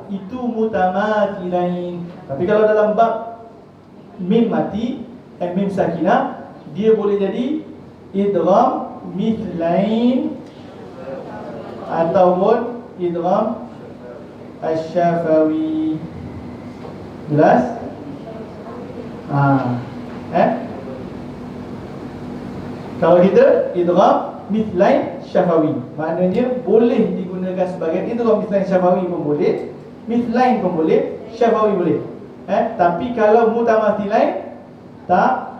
itu mutamathilain. Tapi kalau dalam bab mim mati, mim sakinah, dia boleh jadi idgham mithlain ataupun idgham asy-syafawi. Jelas? Kalau kita idgham mithlain syafawi, maknanya boleh digunakan sebagai idgham mithlain syafawi pun boleh, mithlain pun boleh, syafawi boleh. Tapi kalau mutamathilain tak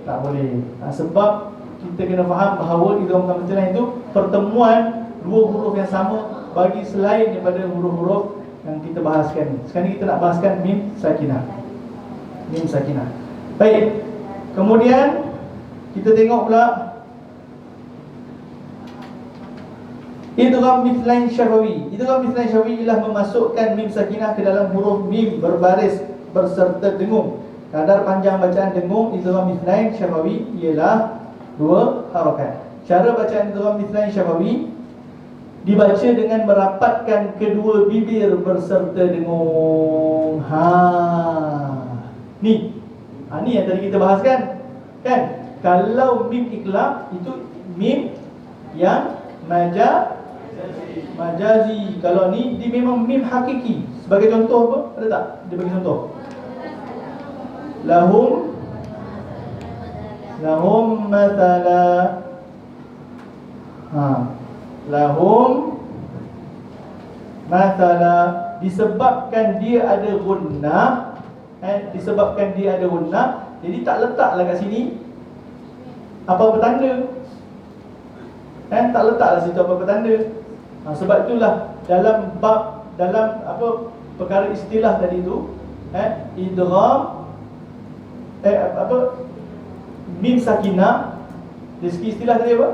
boleh. Sebab kita kena faham bahawa idgham mutamathilain itu pertemuan dua huruf yang sama bagi selain daripada huruf-huruf yang kita bahaskan. Sekarang kita nak bahaskan mim sakinah. Mim sakinah. Baik. Kemudian kita tengok pula idgham mithlain syafawi. Idgham mithlain syafawi ialah memasukkan mim sakinah ke dalam huruf mim berbaris berserta dengung. Kadar panjang bacaan dengung idgham mithlain syafawi ialah 2 harakat. Cara bacaan idgham mithlain syafawi dibaca dengan merapatkan kedua bibir berserta dengung. Ni yang tadi kita bahaskan, kan? Kalau mim iqlab itu mim yang majazi. Kalau ni dia memang mim hakiki. Sebagai contoh apa? Ada tak? Dia bagi contoh. Lahum mathala. Lahum mathala. Disebabkan dia ada gunnah, jadi tak letaklah kat sini apa-apa tanda. Tak letaklah situ apa-apa tanda. Sebab itulah dalam perkara istilah tadi tu, idgham mim sakinah, dari segi istilah tadi apa?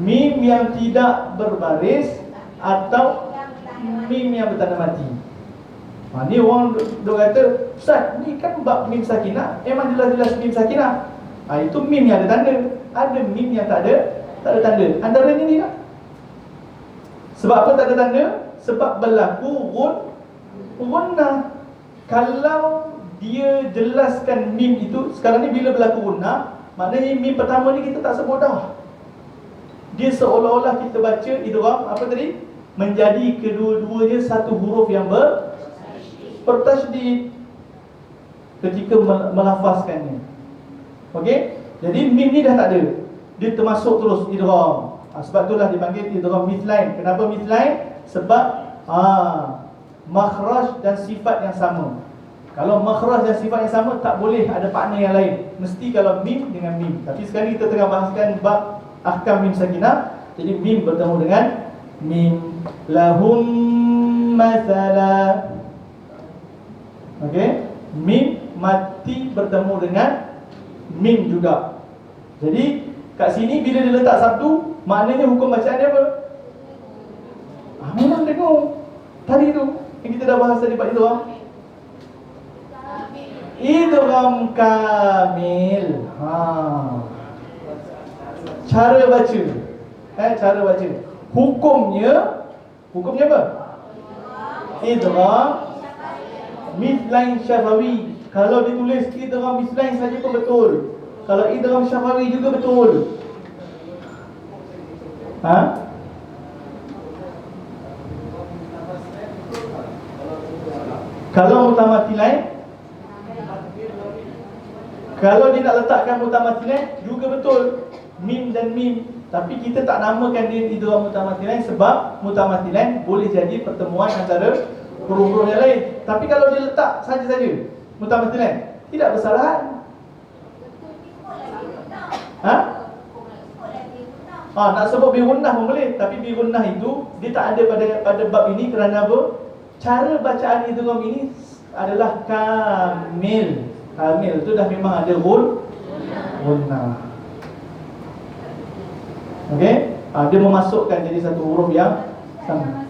Mim yang tidak berbaris atau mim yang bertanda mati. Ni orang duk kata, Ustaz, ni kan bab mim sakinah, memang jelas-jelas mim sakinah. Itu mim yang ada tanda. Ada mim yang tak ada tanda. Antaranya ni lah. Sebab apa tak ada tanda? Sebab berlaku gunnah. Kalau dia jelaskan mim itu, sekarang ni bila berlaku gunnah, maknanya mim pertama ni kita tak sebut dah. Dia seolah-olah kita baca idgham apa tadi? Menjadi kedua-duanya satu huruf yang bertasydid ketika melafazkannya. Okey? Jadi mim ni dah tak ada. Dia termasuk terus idgham. Sebab itulah dipanggil idgham mithlain. Kenapa mithlain? Sebab makhraj dan sifat yang sama. Kalau makhraj dan sifat yang sama, tak boleh ada partner yang lain. Mesti kalau mim dengan mim. Tapi sekarang kita tengah bahaskan bab ahkam mim sakinah. Jadi mim bertemu dengan mim. Lahum mathala. Okey? Mim mati bertemu dengan mim juga. Jadi kat sini bila dia letak sabtu, maknanya hukum bacaan dia apa? Memang dengung. Tadi tu yang kita dah bahas tadi, Pak Idgham. Idgham kamil. Cara baca. Cara baca. Hukumnya apa? Idgham mithlain syafawi. Kalau ditulis idgham mithlain saja pun betul. Kalau idgham syafawi juga betul. Kalau mutamathilain, kalau dia nak letakkan mutamathilain juga betul, mim dan mim. Tapi kita tak namakan dia idgham mutamathilain sebab mutamathilain boleh jadi pertemuan antara huruf-huruf yang lain. Tapi kalau dia letak saja-saja mutamathilain, tidak bersalahan. Nak sebut bigunnah pun boleh, tapi bigunnah itu dia tak ada pada bab ini. Kerana apa? Cara bacaan idgham ini adalah kamil. Kamil itu dah memang ada gunnah. Okey? Dia memasukkan jadi satu huruf yang sama.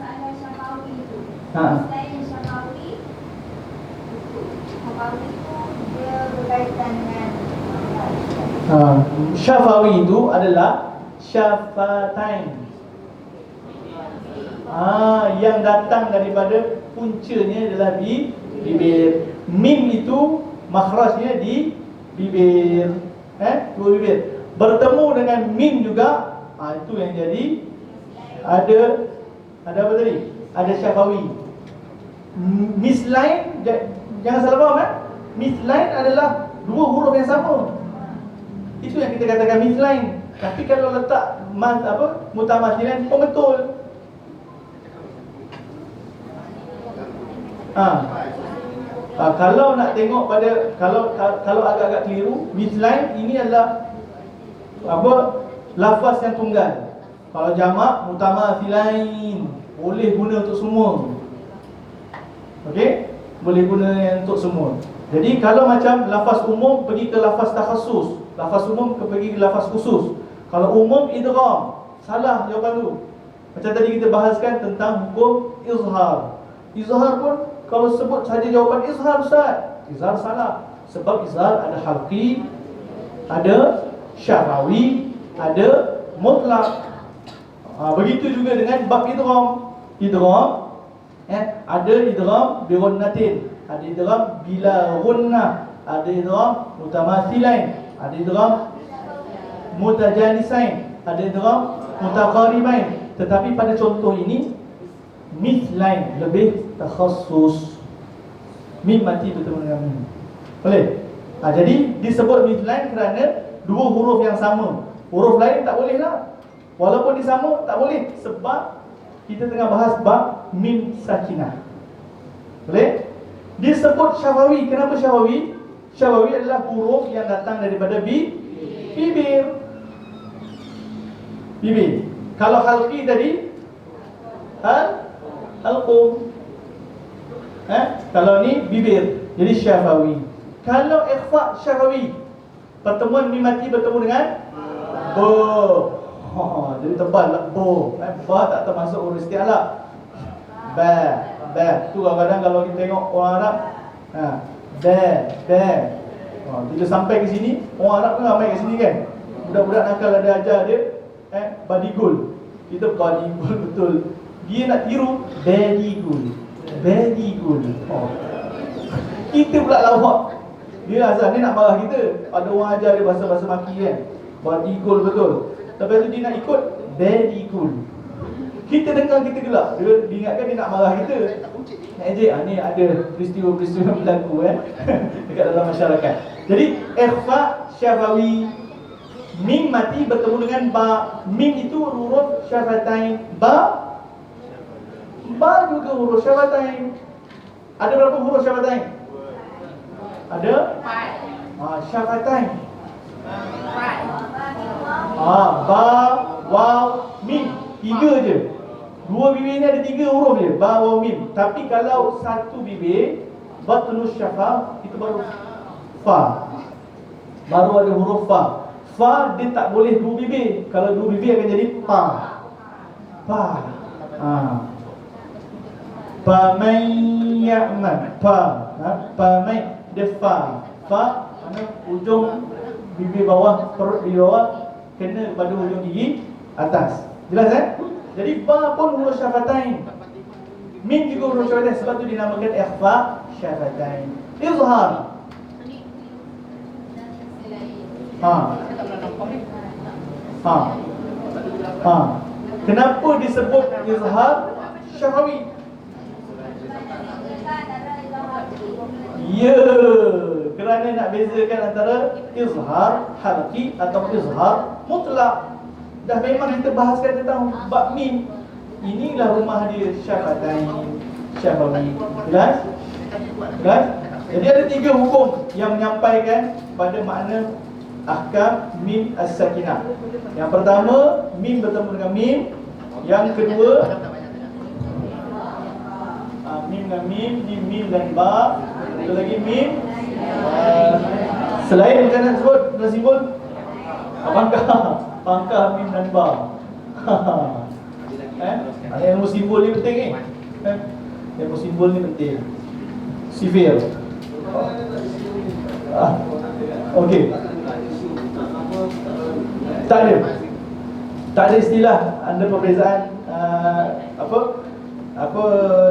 Syafawi itu adalah syafatain. yang datang daripada puncanya adalah di bibir. Mim itu makhrajnya di bibir. Dua bibir bertemu dengan mim juga, itu yang jadi ada apa tadi? Ada syafawi. Mislain, jangan salah faham Mislain adalah dua huruf yang sama. Itu yang kita katakan mislain. Tapi kalau letak mutamathilan pun betul. Kalau nak tengok pada kalau agak-agak keliru, mislain ini adalah lafaz yang tunggal. Kalau jamak mutamathilain, boleh guna untuk semua. Okey? Boleh guna untuk semua. Jadi kalau macam lafaz umum pergi ke lafaz takhassus, lafaz umum pergi ke lafaz khusus. Kalau umum idgham, salah jawapan tu. Macam tadi kita bahaskan tentang hukum izhar. Izhar pun kalau sebut saja jawapan izhar, Ustaz, izhar salah. Sebab izhar ada halqi, ada syafawi, ada mutlak. Begitu juga dengan bab idgham. Idgham ada idgham bi ghunnatin, ada idgham bila ghunnah, ada idgham mutamathilain, ada idgham mutajanisain, ada idgham mutaqaribain. Tetapi pada contoh ini mislain, lebih takhassus. Mim mati bertemu dengan mim. Boleh? Jadi disebut mislain kerana dua huruf yang sama. Huruf lain tak boleh lah. Walaupun disama tak boleh, sebab kita tengah bahas bab mim sakinah. Boleh? Disebut syafawi. Kenapa syafawi? Syafawi adalah huruf yang datang daripada bibir. Bibir. Kalau halqi tadi halqum. Kalau ni bibir, jadi syafawi. Kalau ikhfa syafawi, pertemuan mim mati bertemu dengan bo. Jadi tebal lah bo. Ba tak termasuk huruf isti'la. Ba. Tu kadang-kadang kalau kita tengok orang Arab, ba. Bila sampai ke sini, orang Arab kan ramai ke sini kan. Budak-budak nakal ada ajar dia badigul. Kita badigul betul. Dia nak tiru badigul. Kita pula lawak. Dia asal ni nak marah kita. Ada orang ajar dia bahasa-bahasa maki kan. Badigul betul. Lepas tu dia nak ikut very cool. Kita dengar kita gelak. Dia ingatkan dia nak marah kita. Nak ejek, ni ada peristiwa-peristiwa berlaku dekat dalam masyarakat. Jadi ikhfa syafawi. Mim mati bertemu dengan ba. Mim itu huruf syafatain. Ba juga huruf syafatain. Ada berapa huruf syafatain? Ada? Syafatain. Ba, waw, mim. Tiga je. Dua bibir ni ada tiga huruf je. Ba, waw, mim. Tapi kalau satu bibir, batnus syafah, itu baru fa. Baru ada huruf fa. Fa dia tak boleh dua bibir. Kalau dua bibir akan jadi pa. Pa man ya'man. Pa man. Dia fa. Fa, ujung bibir bawah, perut di bawah kena pada hujung gigi atas. Jelas Jadi ba pun huruf syafatain. Mim juga huruf syafatain, sebab tu dinamakan ikhfa syafatain. Izhar. Kenapa disebut izhar syafawi? Ya, kerana nak bezakan antara izhar halqi atau izhar mutlak. Dah memang kita bahaskan tentang bab mim. Inilah rumah dia syafatain, syafawi. Jelas? Jadi ada tiga hukum yang menyampaikan pada makna ahkam mim as-sakinah. Yang pertama, mim bertemu dengan mim. Yang kedua, mim dan mim, mim dan ba. Satu lagi mim. Selain macam nak sebut dalam simbol pangkah mim dan ba. Ilmu simbol ni penting ni. Ilmu simbol ni penting. Sivil. Okey. Tak ada istilah, ada perbezaan apa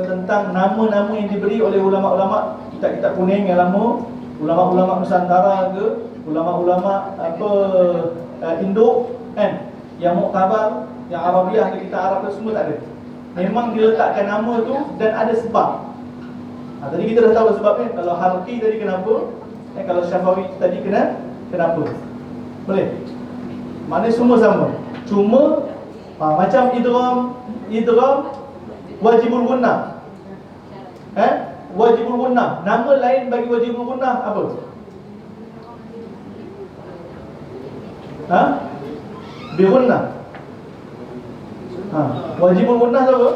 tentang nama-nama yang diberi oleh ulama-ulama kitab-kitab kuning yang lama, ulama-ulama Nusantara ke, ulama-ulama apa Indo kan, yang Muktabar, yang Arabiah ke, kita Arab tu semua tak ada. Memang diletakkan nama tu dan ada sebab. Tadi kita dah tahu sebabnya. Kalau Halqi tadi kenapa, kalau Syafawi tadi kenapa. Boleh? Maknanya semua sama. Cuma macam idgham wajibul gunnah. Wajibul gunnah. Nama lain bagi wajibul gunnah apa? Bi gunnah. Wajibul gunnah apa?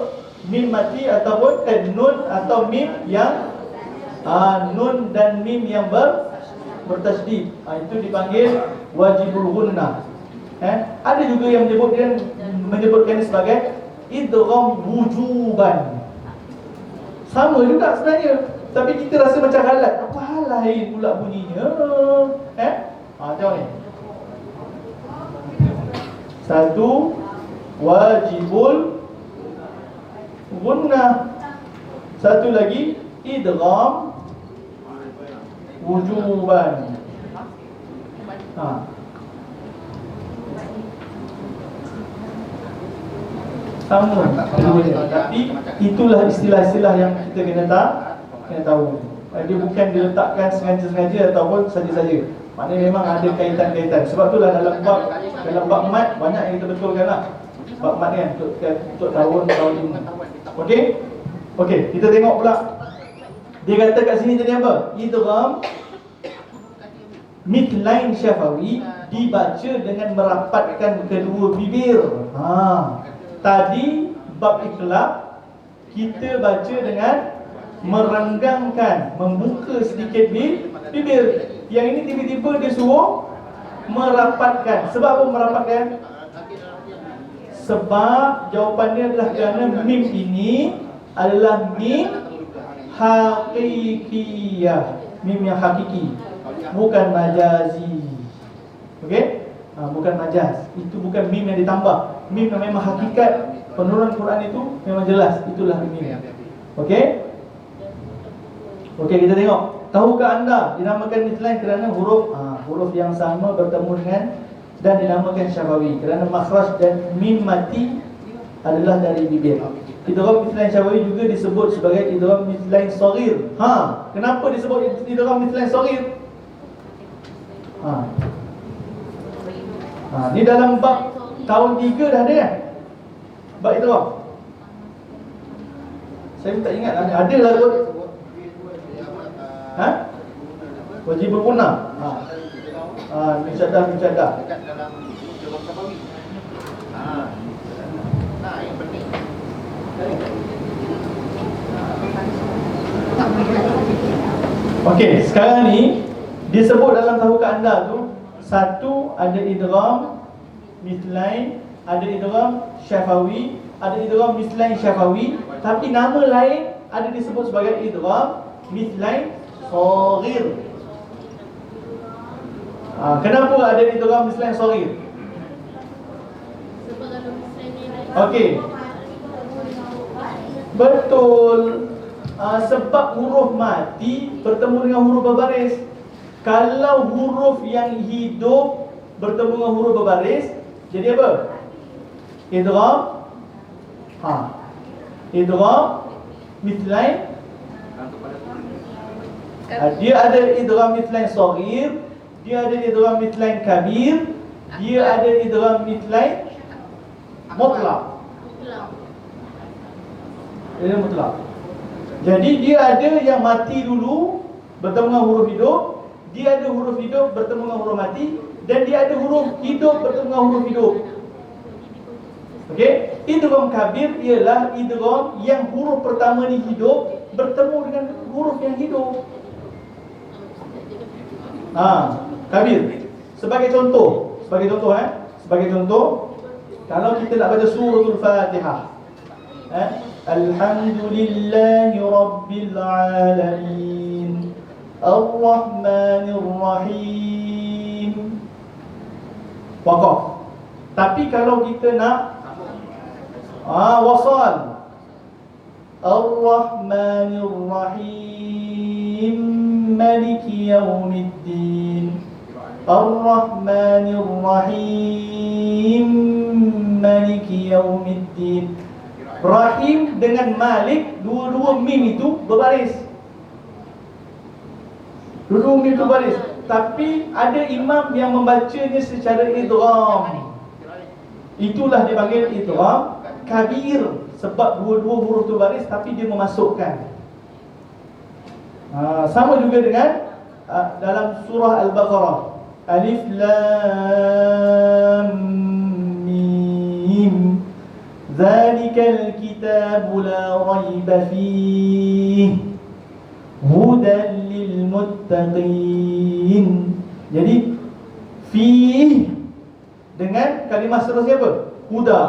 Mim mati ataupun nun atau mim yang nun dan mim yang bertasydid. Itu dipanggil wajibul gunnah. Ada juga yang menyebutkan sebagai idgham wujuban. Sama juga sebenarnya, tapi kita rasa macam halat. Apa hal lain pula bunyinya? Tengok ni. Satu, wajibul gunnah. Satu lagi, idgham wujuban. Sama, tapi itulah istilah-istilah yang kita kena tahu. Dia bukan diletakkan sengaja-sengaja ataupun saja-saja. Maknanya memang ada kaitan-kaitan. Sebab itulah dalam bab mat banyak yang kita betulkan lah. Bab mat kan untuk tahun ini. Okey, kita tengok pula. Dia kata kat sini tadi apa? Idgham mithlain syafawi dibaca dengan merapatkan kedua bibir. Tadi bab ikhlas kita baca dengan merenggangkan, membuka sedikit bibir. Yang ini tiba-tiba dia suruh merapatkan. Sebab apa merapatkan? Sebab jawapannya adalah kerana mim ini adalah mim hakikiyah, mim yang hakiki, bukan majazi. Okey? Bukan majaz. Itu bukan mim yang ditambah. Mim yang memang hakikat penurunan Quran itu memang jelas. Itulah mim. Okey? Okey, kita tengok. Tahukah anda dinamakan mithlain kerana huruf yang sama bertemu dengan dan dinamakan syafawi kerana makhraj dan mim mati adalah dari bibir. Idgham mithlain syafawi juga disebut sebagai idgham mithlain shaghir. Kenapa disebut idgham mithlain shaghir? Ni dalam bab tahun 3 dah ada kan? Bab idgham. Saya tak ingat ada lah kot. Wajibul gunnah. Mencadah. Dekat dalam idgham syafawi. Yang penting. Okey, sekarang ni disebut dalam tahukah anda tu, satu ada idgham mithlain, ada idgham syafawi, ada idgham mithlain syafawi, tapi nama lain ada disebut sebagai idgham mithlain shaghir. Kenapa ada idgham mithlain shaghir? Okey, betul. Sebab huruf mati bertemu dengan huruf berbaris. Kalau huruf yang hidup bertemu dengan huruf berbaris, jadi apa? Idgham. Idgham mithlain. Dia ada idgham mithlain shaghir, dia ada idgham mithlain kabir, dia ada idgham mithlain mutlaq. Ini mutlaq. Jadi dia ada yang mati dulu bertemu dengan huruf hidup, dia ada huruf hidup bertemu dengan huruf mati, dan dia ada huruf hidup bertemu dengan huruf hidup. Okey, idgham kabir ialah idgham yang huruf pertama ni hidup bertemu dengan huruf yang hidup. Kabir. Sebagai contoh, kalau kita nak baca suratul Fatihah, Alhamdulillahi Rabbil Alamin, Ar-Rahmanir Rahim, waqaf. Tapi kalau kita nak wasal, Ar-Rahmanir Rahim, Maliki Yaumiddin. Ar-Rahmanir Rahim, Maliki Yaumiddin. Rahim dengan Malik, dua-dua mim itu berbaris. Dua-dua mim itu berbaris. Tapi ada imam yang membacanya secara idgham. Itulah dipanggil idgham kabir, sebab dua-dua huruf itu baris tapi dia memasukkan. Sama juga dengan dalam surah Al-Baqarah. Alif Lam Mim, Zalikal kitabu la raiba fihi, hudan lil muttaqin. Jadi fihi dengan kalimah seterusnya apa? Huda.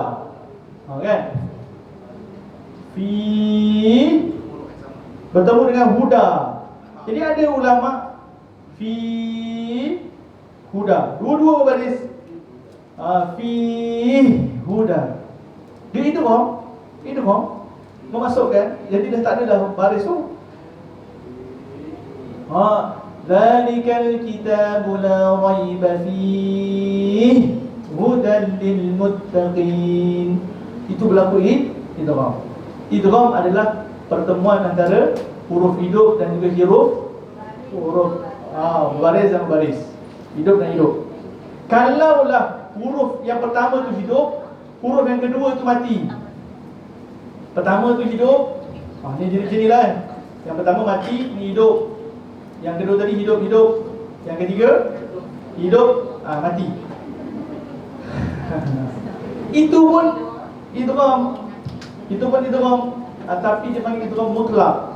Kan? Fi bertemu dengan huda. Jadi ada ulama fi huda, dua-dua baris. Fi huda. Dia itu memasukkan. Jadi dah tak ada dah baris tu. Zalikal kitabu la raiba fihi, hudan lil muttaqin. Itu berlaku idgham. Idgham adalah pertemuan antara huruf hidup dan juga huruf baris dan baris. Hidup dan hidup. Kalaulah huruf yang pertama tu hidup, huruf yang kedua tu mati. Pertama tu hidup, ni jenis-jenis lah kan. Yang pertama mati, ni hidup. Yang kedua tadi hidup. Yang ketiga hidup, mati. Itu pun idgham. Tapi dia panggil idgham mutlak.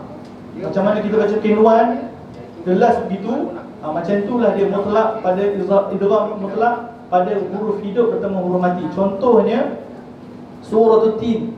Macam mana kita baca Kinwan, jelas begitu. Macam itulah dia mutlak pada idgham mutlak pada huruf hidup bertemu huruf mati. Contohnya surah At-Tin.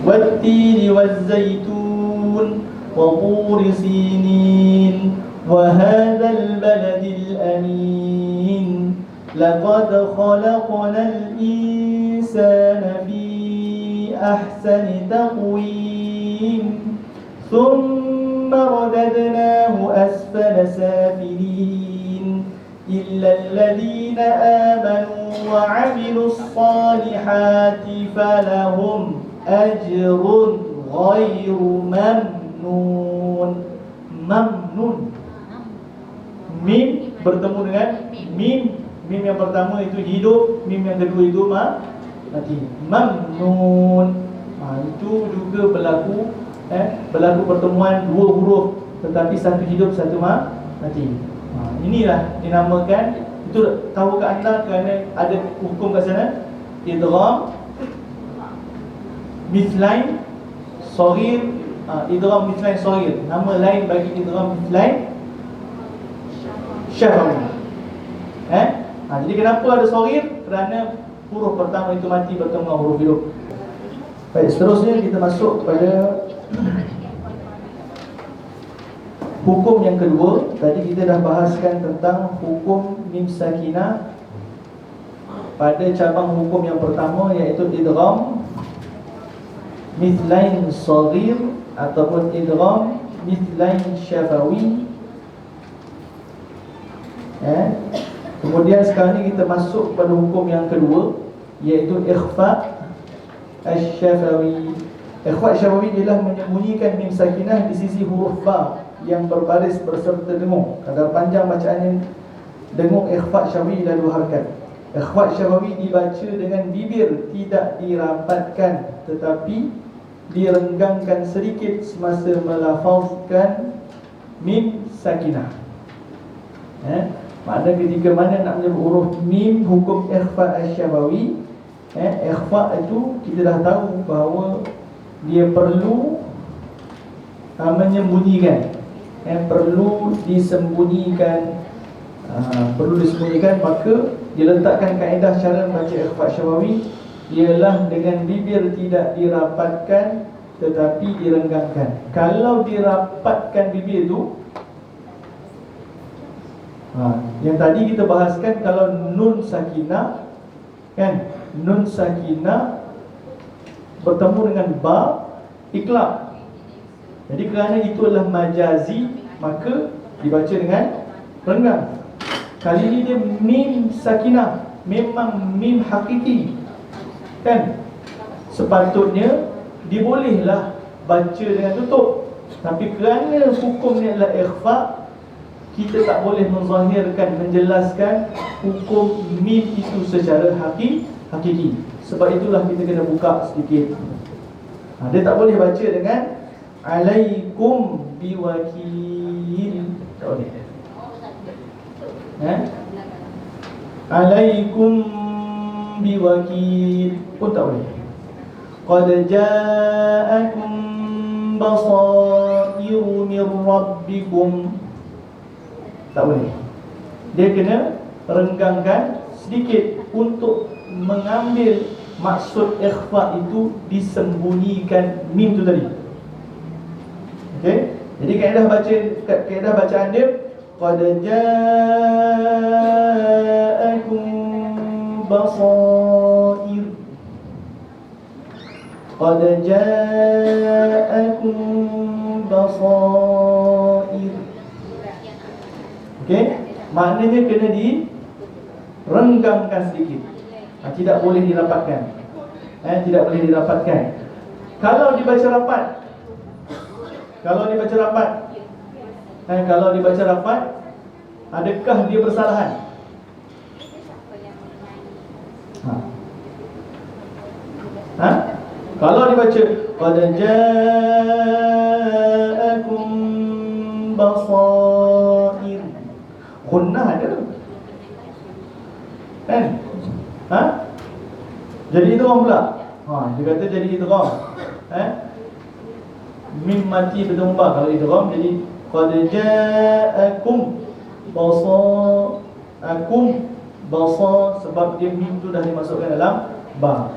Wat-tini waz-zaitun wa turi sinin wa hadzal baladil amin laqad khalaqnal insana fi ahsani taqwim thumma radadnahu asfala safilin illa alladhina amanu wa 'amilus salihati falahum ajrun ghairu mamnun. Mim bertemu dengan mim. Mim yang pertama itu hidup, mim yang kedua itu mati. Mamnun. Itu juga berlaku pertemuan dua huruf tetapi satu hidup, satu mati. Inilah dinamakan. Itu tahu ke anda kerana ada hukum kat sana. Idgham mithlain saghir, idgham mithlain saghir. Nama lain bagi idgham mithlain syafawi. Jadi kenapa ada saghir? Kerana huruf pertama itu mati bertemu dengan huruf hidup. Baik, seterusnya kita masuk pada hukum yang kedua. Tadi kita dah bahaskan tentang hukum mim sakinah pada cabang hukum yang pertama, iaitu idgham mithlain saghir ataupun idgham mithlain syafawi. Kemudian sekarang ni kita masuk pada hukum yang kedua, iaitu ikhfa asy-syafawi. Ikhfa syafawi ialah menyembunyikan mim sakinah di sisi huruf fa yang berbaris berserta dengung. Kadar panjang bacaannya dengung. Ikhfa syafawi dah dua harakat. Ikhfa syafawi dibaca dengan bibir, tidak dirapatkan tetapi direnggangkan sedikit semasa melafazkan mim sakinah. Maknanya ketika mana nak menyebut huruf mim, hukum ikhfa asy-syafawi, ikhfa itu kita dah tahu bahawa dia perlu menyembunyikan, perlu disembunyikan, maka diletakkan kaedah cara membaca ikhfa syafawi ialah dengan bibir tidak dirapatkan tetapi direnggangkan. Kalau dirapatkan bibir itu, Yang tadi kita bahaskan kalau nun sakinah, kan, nun sakinah bertemu dengan ba, iklab. Jadi kerana itu adalah majazi, maka dibaca dengan renggang. Kali ini dia mim sakinah, memang mim hakiki, kan. Sepatutnya dibolehlah baca dengan tutup, tapi kerana hukumnya adalah ikhfa, kita tak boleh menzahirkan, menjelaskan hukum mim itu secara hakiki. Sebab itulah kita kena buka sedikit. Dia tak boleh baca dengan alaikum biwakil. Tak boleh. Alaikum biwakil pun tak boleh. Qad ja'akum basairu min rabbikum. Tak boleh. Dia kena renggangkan sedikit untuk mengambil maksud ikhfa itu, disembunyikan mim tu tadi. Okey? Jadi kaedah bacaan dia qad ja'akum basair. Qad ja'akum basair. Okey? Maknanya kena direnggangkan sedikit. Tidak boleh dirapatkan. Tidak boleh dirapatkan. Kalau dibaca rapat, kalau dibaca rapat, adakah dia bersalahan? Kalau dibaca qad ja'akum basair, gunnah ada, kan? Jadi idgham pula. Dia kata jadi idgham. Mim mati bertemu ba. Kalau idgham jadi qad ja'akum basa, sebab dia mim tu dah dimasukkan dalam ba.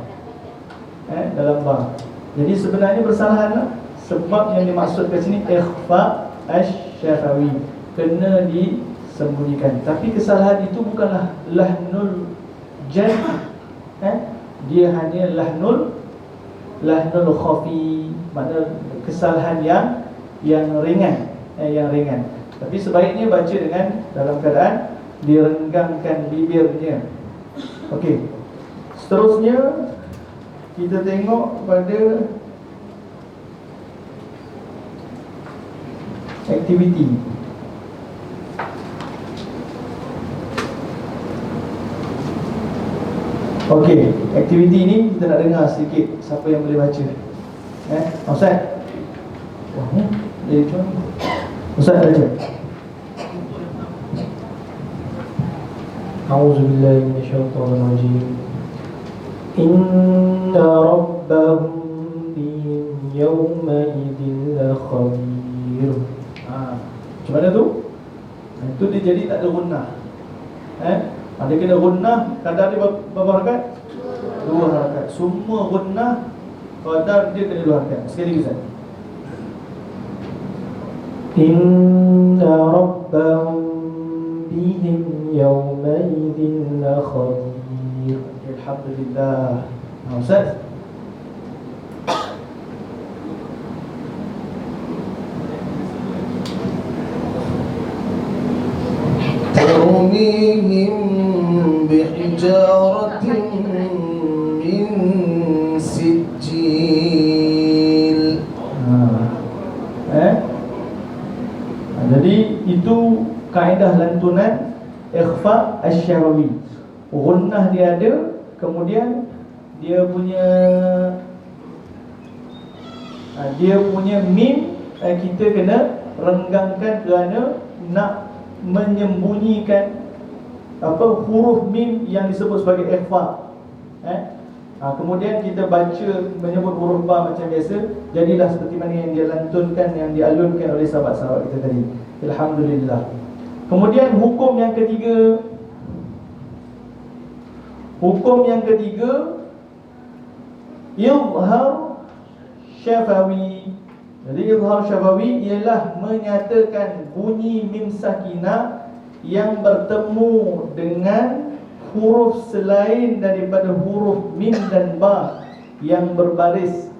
Dalam ba. Jadi sebenarnya bersalahan lah. Sebab yang dimaksudkan sini ikhfa asy-syafawi, kena disembunyikan. Tapi kesalahan itu bukanlah lahnul jan, dia hanya lahnul khafi, makna kesalahan yang ringan, yang ringan. Tapi sebaiknya baca dengan dalam keadaan direnggangkan bibirnya. Okey. Seterusnya kita tengok pada aktiviti. Okey, aktiviti ni kita nak dengar sedikit siapa yang boleh baca. Ustaz. Wah, dia cuba. Ustaz baca. A'udzubillahi minasyaitonirrajim. Inna rabbahum bihim yawma idzin lakhabir. Macam mana tu? Itu dia jadi tak ada gunnah. Ada kena gunnah, kadar dia berapa harakat? 2 harakat. Semua gunnah, kadar dia kena 2 harakat. Sekali lagi Ustaz. Inna rabbahum bihim yawma idzin lakhabir. Alhamdulillah. Ustaz. ترميهم بحجارة من سجيل. Jadi itu kaedah lantunan ikhfa asy-syafawi. Gunnah dia ada, kemudian dia punya mim kita kena renggangkan kerana nak menyembunyikan huruf mim yang disebut sebagai ikhfa. Kemudian kita baca menyebut huruf ba macam biasa, jadilah seperti mana yang dia lantunkan, yang dialunkan oleh sahabat-sahabat kita tadi. Alhamdulillah. Kemudian hukum yang ketiga, izhar syafawi. Jadi izhar syafawi ialah menyatakan bunyi mim sakinah yang bertemu dengan huruf selain daripada huruf mim dan ba yang berbaris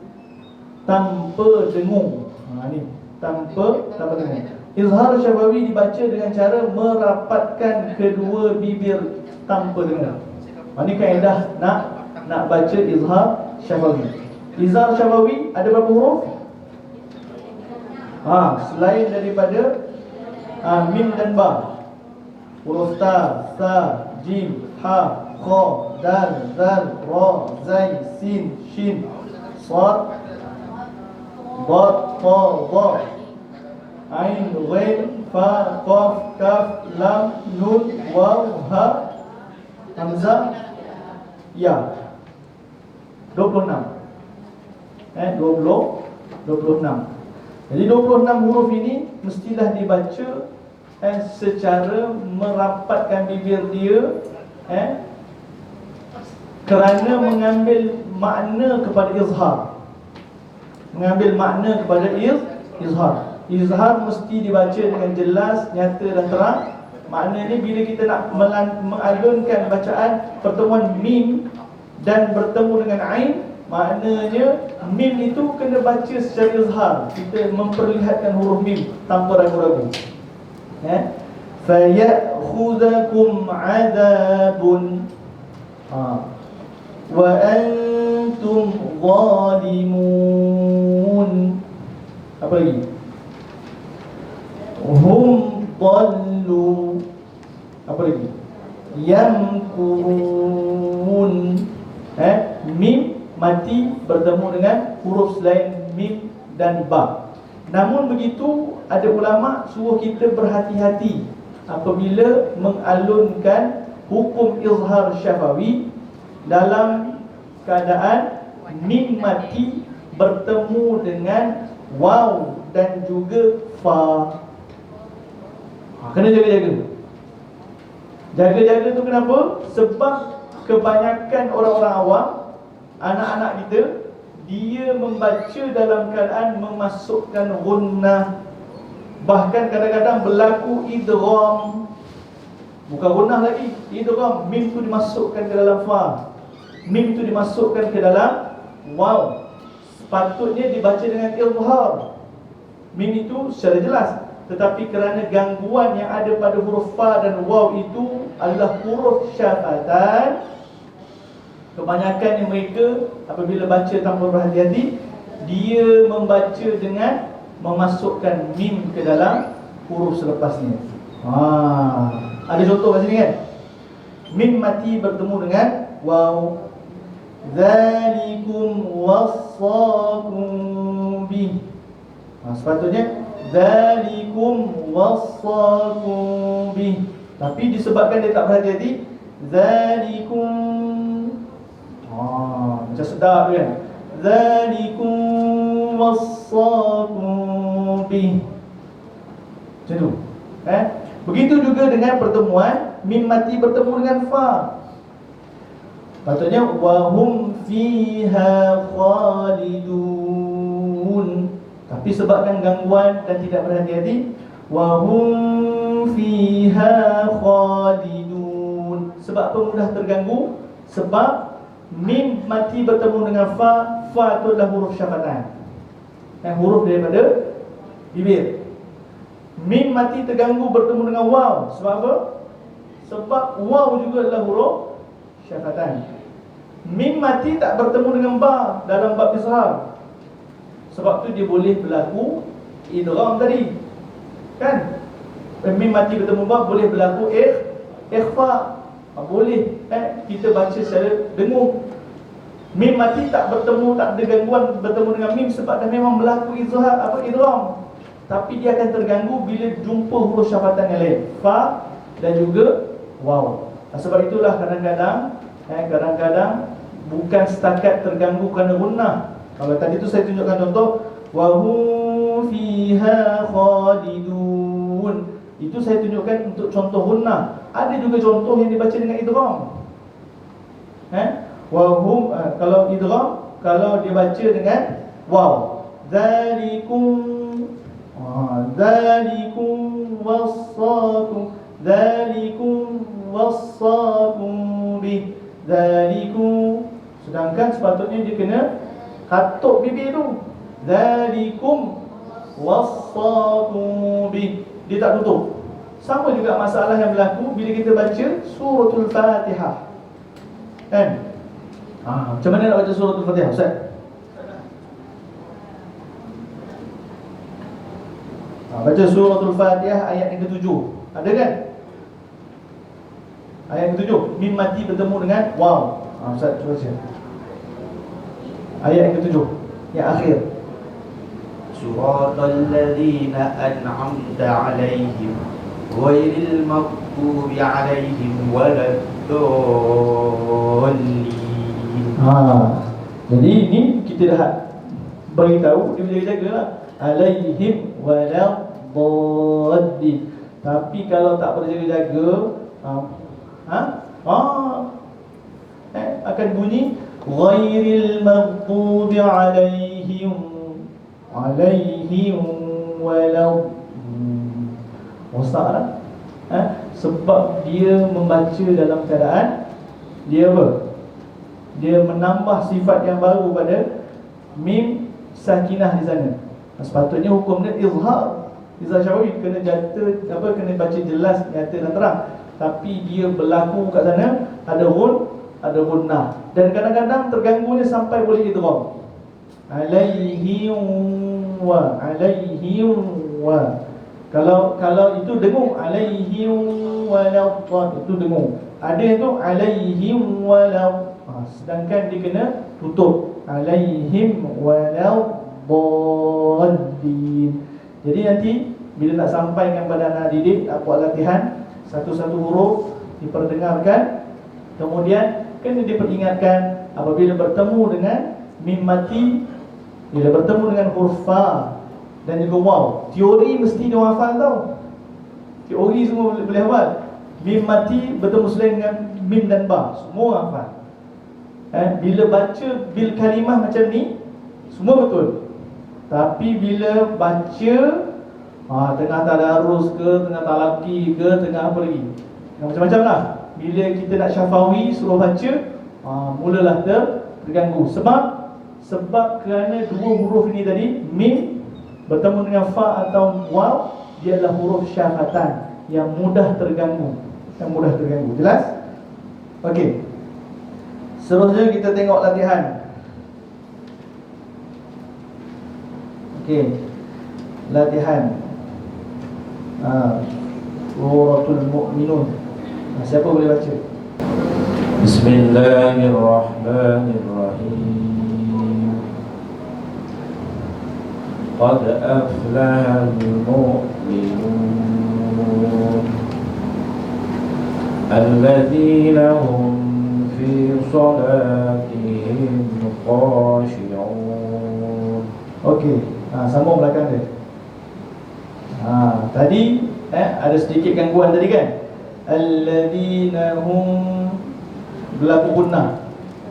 tanpa dengung. Ni tanpa dengung. Izhar syafawi dibaca dengan cara merapatkan kedua bibir tanpa dengung. Ini kaedah nak baca izhar syafawi. Izhar syafawi ada berapa huruf? Selain daripada mim dan ba. Huruf ta, sa, jim, ha, kha, dal, zal, ra, zai, sin, shin, sad, dad, ta, dha, ain, ghain, fa, qaf, kaf, lam, nun, waw, ha, hamzah, ya. 26. 26. Jadi 26 huruf ini mestilah dibaca secara merapatkan bibir dia kerana mengambil makna kepada izhar. Mengambil makna kepada izhar. Izhar mesti dibaca dengan jelas, nyata dan terang. Maknanya bila kita nak mengalunkan bacaan pertemuan mim dan bertemu dengan ain, maknanya mim itu kena baca secara izhar. Kita memperlihatkan huruf mim tanpa ragu-ragu. Faya'khudhakum 'adzabun wa antum zalimun. Apa lagi? Hum dallu. Apa lagi? Yamkurun. Mim mati bertemu dengan huruf selain mim dan ba. Namun begitu, ada ulama suruh kita berhati-hati apabila mengalunkan hukum izhar syafawi dalam keadaan mim mati bertemu dengan waw dan juga fa. Kena jaga-jaga. Jaga-jaga tu kenapa? Sebab kebanyakan orang-orang awam, anak-anak kita, dia membaca dalam keadaan memasukkan gunnah. Bahkan kadang-kadang berlaku idgham. Bukan gunnah lagi, idgham. Mim tu dimasukkan ke dalam fa, mim tu dimasukkan ke dalam waw. Sepatutnya dibaca dengan izhar mim itu secara jelas, tetapi kerana gangguan yang ada pada huruf fa dan waw itu adalah huruf syafatan, kebanyakan mereka apabila baca tanpa berhati-hati, dia membaca dengan memasukkan mim ke dalam huruf selepasnya. Ada contoh kat sini kan? Mim mati bertemu dengan waw. Zalikum wassakum bih. Sepatutnya zalikum wassakum bih. Tapi disebabkan dia tak berhati-hati, zalikum, macam sedap kan? Zalikum wassakum bih. Macam tu. Begitu juga dengan pertemuan mim mati bertemu dengan fa. Patutnya wahum fiha khalidun. Tapi sebabkan gangguan dan tidak berhati-hati, wahum fiha khalidun. Sebab apa mudah terganggu? Sebab mim mati bertemu dengan fa. Fa itu adalah huruf syafatan, huruf daripada bibir. Mim mati terganggu bertemu dengan waw. Sebab apa? Sebab waw juga adalah huruf syafatan. Mim mati tak bertemu dengan ba dalam bab izhar. Sebab tu dia boleh berlaku idgham tadi. Kan? Mim mati bertemu ba boleh berlaku ikhfa. Boleh kita baca secara dengung. Mim mati tak bertemu, tak ada gangguan bertemu dengan mim sebab dah memang berlaku izhar idgham. Tapi dia akan terganggu bila jumpa huruf syafatan yang lain, fa dan juga waw. Sebab itulah kadang-kadang bukan setakat terganggu kerana gunnah. Kalau tadi tu saya tunjukkan contoh wahum fiha khalidun, itu saya tunjukkan untuk contoh gunnah. Ada juga contoh yang dibaca dengan idgham. Wahum kalau idgham, kalau dibaca dengan waw, zalikum, zalikum wassakum, Dzalikum wassaqum bih. Dzalikum. Sedangkan sepatutnya dia kena katuk bibir tu. Dzalikum wassaqum bih. Dia tak tutup. Sama juga masalah yang berlaku bila kita baca suratul Fatihah. Kan? Macam mana nak baca suratul Fatihah, Ustaz? Baca suratul Fatihah ayat yang ke-7. Ada kan? Ayat ke-7, mim mati bertemu dengan waw. Ustaz cuba baca. Ayat yang ke-7, yang akhir. Suratal ladzina an'amta 'alaihim ghairil maghdubi 'alaihim waladdallin. Jadi ini kita dah beritahu dia berjaga-jaga lah. Alaihim waladdallin. Tapi kalau tak berjaga-jaga, akan bunyi ghairil maghdubi 'alaihim waladdallin. Masalah sebab dia membaca dalam keadaan dia apa? Dia menambah sifat yang baru pada mim sakinah di sana. Sepatutnya hukum dia izhar. Izhar syafawi kena kena baca jelas, nyata dan terang. Tapi dia berlaku kat sana ada gunnah. Dan kadang-kadang terganggunya sampai boleh idgham. Alaihim wa. Kalau itu dengung alaihim waladdallin, itu dengung. Ada yang tu alaihim sedangkan dia kena tutup alaihim waladdallin. Jadi nanti bila nak sampaikan pada anak didik, nak buat latihan satu-satu huruf diperdengarkan, kemudian kena diperingatkan apabila bertemu dengan mim mati, bila bertemu dengan huruf fa dan juga waw. Teori mesti dia hafal tau. Teori semua boleh hafal. Mim mati bertemu selain dengan mim dan ba, semua hafal. Bila baca bil kalimah macam ni, semua betul. Tapi bila baca tengah tadarus ke, tengah talaqi ke, tengah apa lagi, macam-macam lah. Bila kita nak syafawi, suruh baca, mulalah terganggu. Sebab kerana dua huruf ini tadi, mim bertemu dengan fa atau waw, dia adalah huruf syafatan yang mudah terganggu. Jelas? Okey. Seterusnya kita tengok latihan. Okey. Latihan Suratul Mu'minun. Siapa boleh baca? Bismillahirrahmanirrahim. Qad aflahal mu'minun alladzina hum fi salatihim khashi'un. Okey, sambung belakang dia. Tadi ada sedikit gangguan tadi kan? Alladzina hum berlaku gunnah.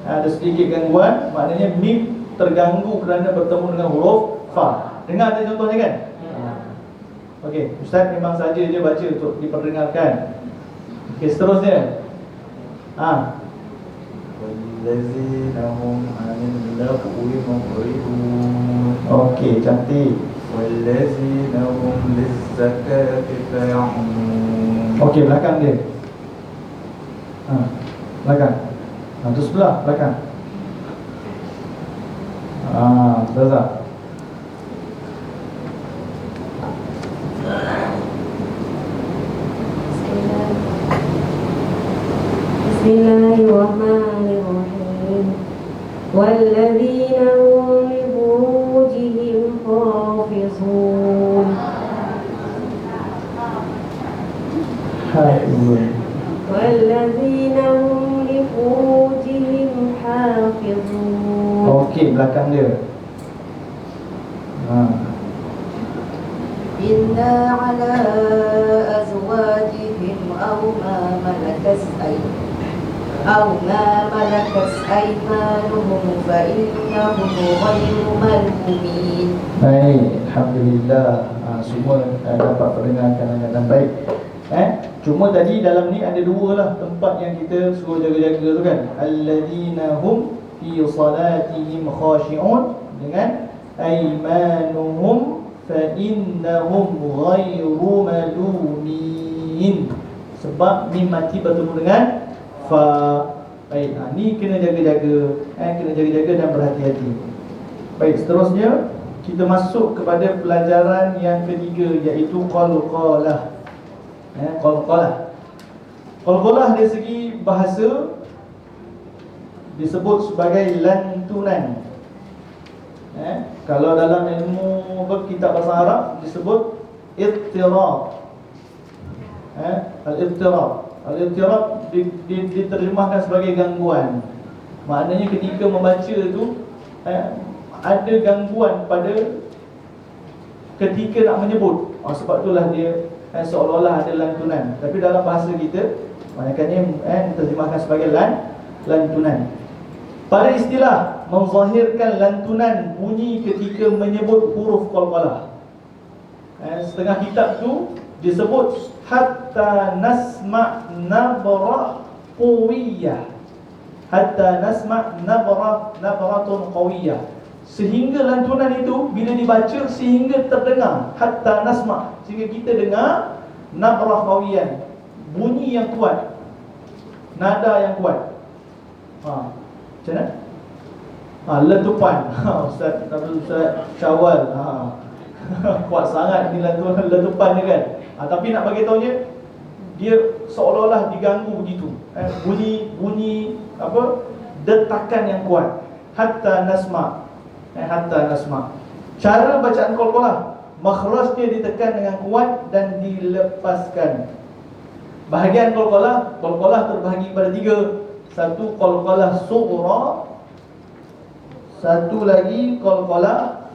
Ada sedikit gangguan, maknanya mim terganggu kerana bertemu dengan huruf fa. Dengar tadi contohnya kan? Okey, Ustaz memang saja dia baca untuk diperdengarkan. Okey, seterusnya. Wallazina hum 'anil lagwi mu'ridun. Okey, cantik. Wallazina hum lizzakati fa'ilun. Okey, belakang dia. Belakang. Tu sebelah belakang. Ustazah. Bismillahirrahmanirrahim. Walladzina hum li furujihim hafizun. Walladzina hum li furujihim hafizun. Okey, belakang dia. Illa ala azwajihim aw ma malakas aymanuhum fa innahum ghayru malumin. Baik, alhamdulillah. Semua dapat perdengarkan dengan baik. Cuma tadi dalam ni ada dua lah tempat yang kita suruh jaga-jaga tu kan. Alladzina hum fi salatihim khashi'un dengan aymanuhum fa innahum ghairu malumin. Sebab mim mati bertemu dengan fa. Baik, ni kena jaga-jaga, kena jaga-jaga dan berhati-hati. Baik, seterusnya kita masuk kepada pelajaran yang ketiga, iaitu qalqalah. Qalqalah dari segi bahasa disebut sebagai lantunan. Kalau dalam ilmu kitab bahasa Arab disebut ittirab. Al-ittirab. Al-ittirab diterjemahkan sebagai gangguan. Maknanya ketika membaca tu ada gangguan pada ketika nak menyebut. Sebab itulah dia seolah-olah ada lantunan. Tapi dalam bahasa kita maknanya diterjemahkan sebagai lantunan. Pada istilah menzahirkan lantunan bunyi ketika menyebut huruf qalqalah. Setengah kitab tu disebut hatta nasma' nabrah qawiyah. Hatta nasma' nabratun qawiyah. Sehingga lantunan itu bila dibaca sehingga terdengar, hatta nasma', sehingga kita dengar nabrah qawiyah, bunyi yang kuat, nada yang kuat. Macam mana? Letupan. Ustaz Syawal. Kuat sangat ni lantunan letupan ni kan. Tapi nak bagi tahunya dia seolah-olah diganggu begitu. Bunyi apa? Detakan yang kuat. Hatta nasma'. Hatta nasma'. Cara bacaan qalqalah, makhrajnya ditekan dengan kuat dan dilepaskan. Bahagian qalqalah terbahagi pada tiga. Satu qalqalah sughra, satu lagi qalqalah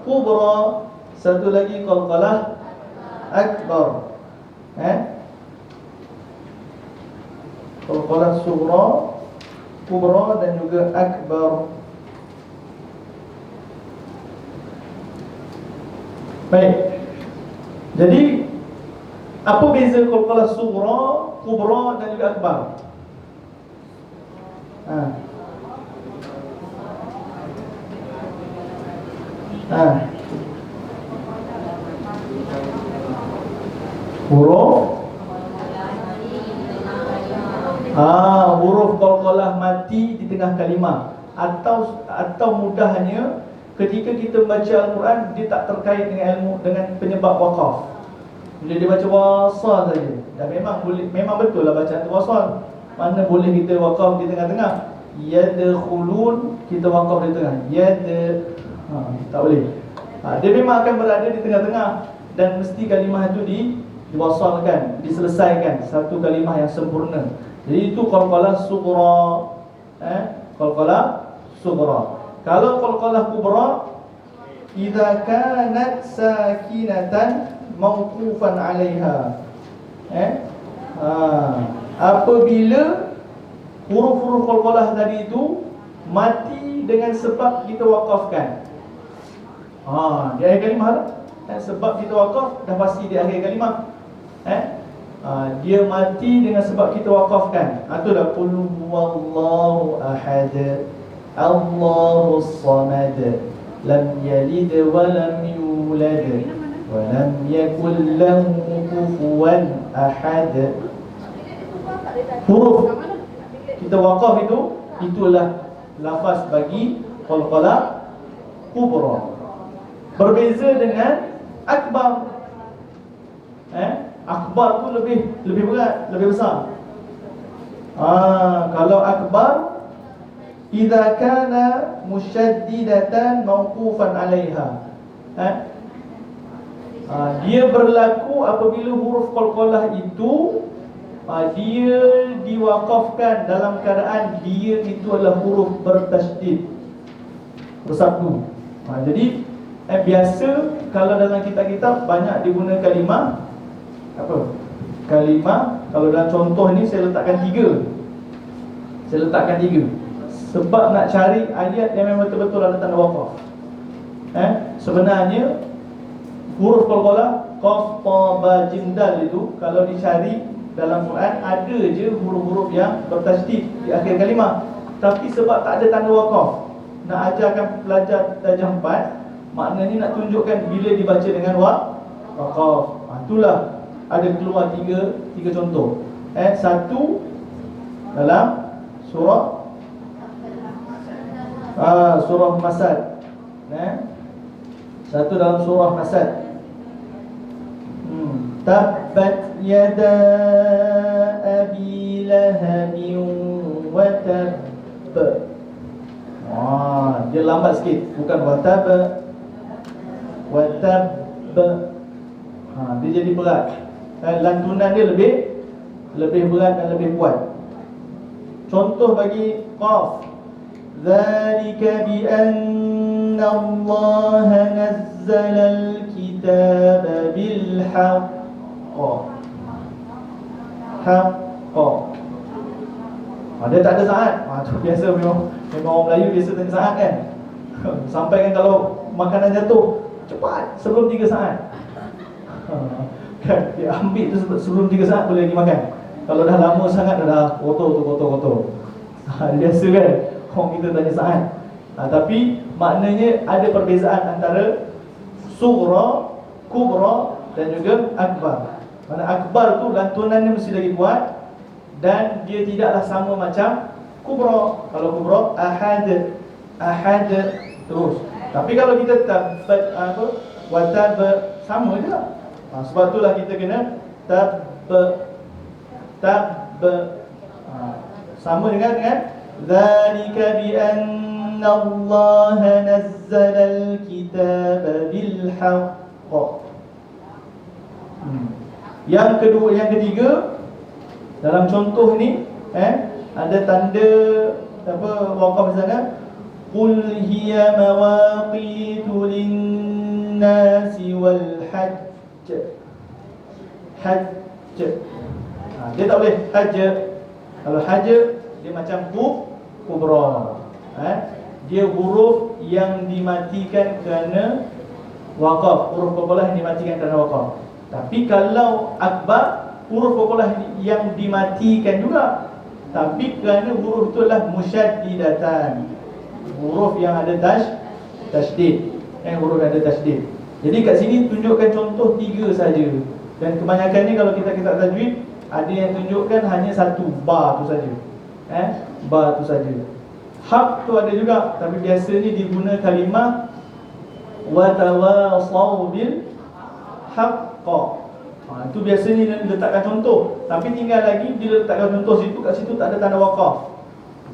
kubra, satu lagi qalqalah akbar. Qalqalah sughra, kubra dan juga akbar. Baik. Jadi apa beza qalqalah sughra, kubra dan juga akbar? Huruf qalqalah mati di tengah kalimah, atau mudahnya ketika kita baca Al-Quran dia tak terkait dengan ilmu, dengan penyebab waqaf. Bila dia baca wasal saja, dan memang betul lah bacaan tu wasal. Mana boleh kita waqaf di tengah-tengah? Yadkhulun, kita waqaf di tengah. Tak boleh. Dia memang akan berada di tengah-tengah, dan mesti kalimah itu diwasalkan, diselesaikan, satu kalimah yang sempurna. Jadi itu qalqalah sughra. Qalqalah sughra. Kalau qalqalah kubra, idza kanat sakinatan mawqufan 'alaiha. Apabila huruf-huruf qalqalah tadi itu mati dengan sebab kita wakafkan. Di akhir kalimah sebab kita wakaf dah pasti di akhir kalimah. Dia mati dengan sebab kita wakafkan. Itu dah qul huwallahu ahad, Allahus samad, lam yalid wa lam yulad wa lam yakul lahu kufuwan ahad. Huruf kita wakaf itulah lafaz bagi qalqalah kubra. Berbeza dengan akbar. Akbar tu lebih berat, lebih besar. Kalau akbar, idza kana musyaddidatan mawqufan 'alaiha. Dia berlaku apabila huruf qalqalah itu dia diwakafkan dalam keadaan dia itu adalah huruf bertasydid, bersabdu. Jadi biasa kalau dalam kitab-kitab banyak digunakan kalimah apa? Kalimah, kalau dalam contoh ni saya letakkan tiga. Sebab nak cari ayat yang memang betul-betul ada tanda wakaf. Sebenarnya huruf qalqalah qaf, ta, ba, jim, dal itu kalau dicari dalam Quran ada je huruf-huruf yang bertasydid di akhir kalimah. Tapi sebab tak ada tanda waqaf, nak ajarkan pelajar darjah 4, maknanya nak tunjukkan bila dibaca dengan waqaf. Itulah ada keluar tiga contoh. Satu dalam surah Masad. Satu dalam surah Masad. Tabbat yada abi lahabin wa tabb. Dia lambat sikit, bukan watab. Dia jadi berat. Lantunan dia lebih berat dan lebih kuat. Contoh bagi qaf, dzalika bi anna Allah nazzala al-kitaba bil haqq. Dia tak ada saat. Tu biasa memang orang Melayu biasa tak ada saat kan. Sampai kan kalau makanan jatuh cepat sebelum 3 saat. Kan dia ambil tu sebelum 3 saat boleh lagi makan. Kalau dah lama sangat dah kotor. Biasa kan orang kita tanya saat. Tapi maknanya ada perbezaan antara sughra, kubra dan juga akbar. Mana akbar tu lantunannya mesti lagi kuat dan dia tidaklah sama macam kubra. Kalau kubra ahad terus. Tapi kalau kita tabbat watab sama je lah. Sebab itulah kita kena tab. Sama dengan dzalika bi anna Allah nazzala al-kitaba bil haqq. Yang ketiga dalam contoh ni ada tanda waqaf di sana. Qul hiya mawaqitu lin-nasi wal hajj. Dia tak boleh hajj. Kalau hajj dia macam kubra. Dia huruf yang dimatikan kerana waqaf, huruf qalqalah yang dimatikan kerana waqaf. Tapi kalau akbar, huruf qalqalah yang dimatikan juga, tapi kerana huruf itu adalah musyaddidatan, huruf yang ada tasydid. Huruf yang ada tasydid. Jadi kat sini tunjukkan contoh 3 saja. Dan kebanyakan ni kalau kita tajwid, ada yang tunjukkan hanya satu, ba tu saja. Ba tu saja. Haq tu ada juga, tapi biasanya diguna kalimah wa tawasaw bil haqq. Itu biasanya dia letakkan contoh. Tapi tinggal lagi dia letakkan contoh situ, kat situ tak ada tanda waqaf.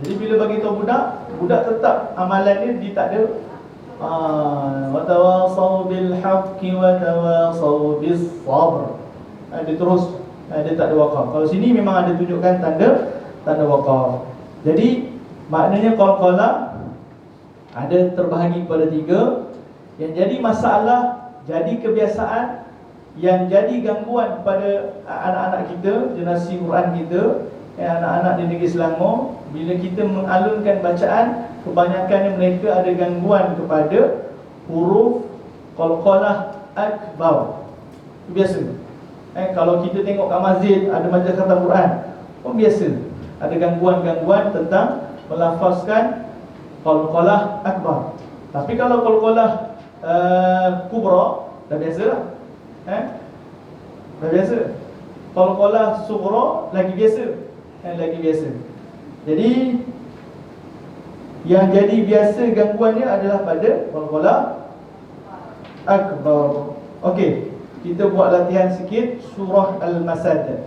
Jadi bila bagi tahu budak tetap amalan dia tak ada wa tawasaw bil haqqi wa tawasaw bis sabr. Dia terus dia tak ada waqaf. Kalau sini memang ada tunjukkan tanda waqaf. Jadi maknanya qalqalah ada terbahagi kepada 3. Yang jadi masalah, jadi kebiasaan, yang jadi gangguan pada anak-anak kita, generasi Quran kita, anak-anak di negeri Selangor. Bila kita mengalunkan bacaan, kebanyakannya mereka ada gangguan kepada huruf qalqalah akbar. Itu biasa. Kalau kita tengok kat masjid ada majlis khatam Quran, pun biasa ada gangguan-gangguan tentang melafazkan qalqalah akbar. Tapi kalau qalqalah kubra dah biasalah. Dah biasa. Qalqalah sughra lagi biasa. Lagi biasa. Jadi yang jadi biasa gangguannya adalah pada qalqalah akbar. Okey, kita buat latihan sikit surah Al-Masad.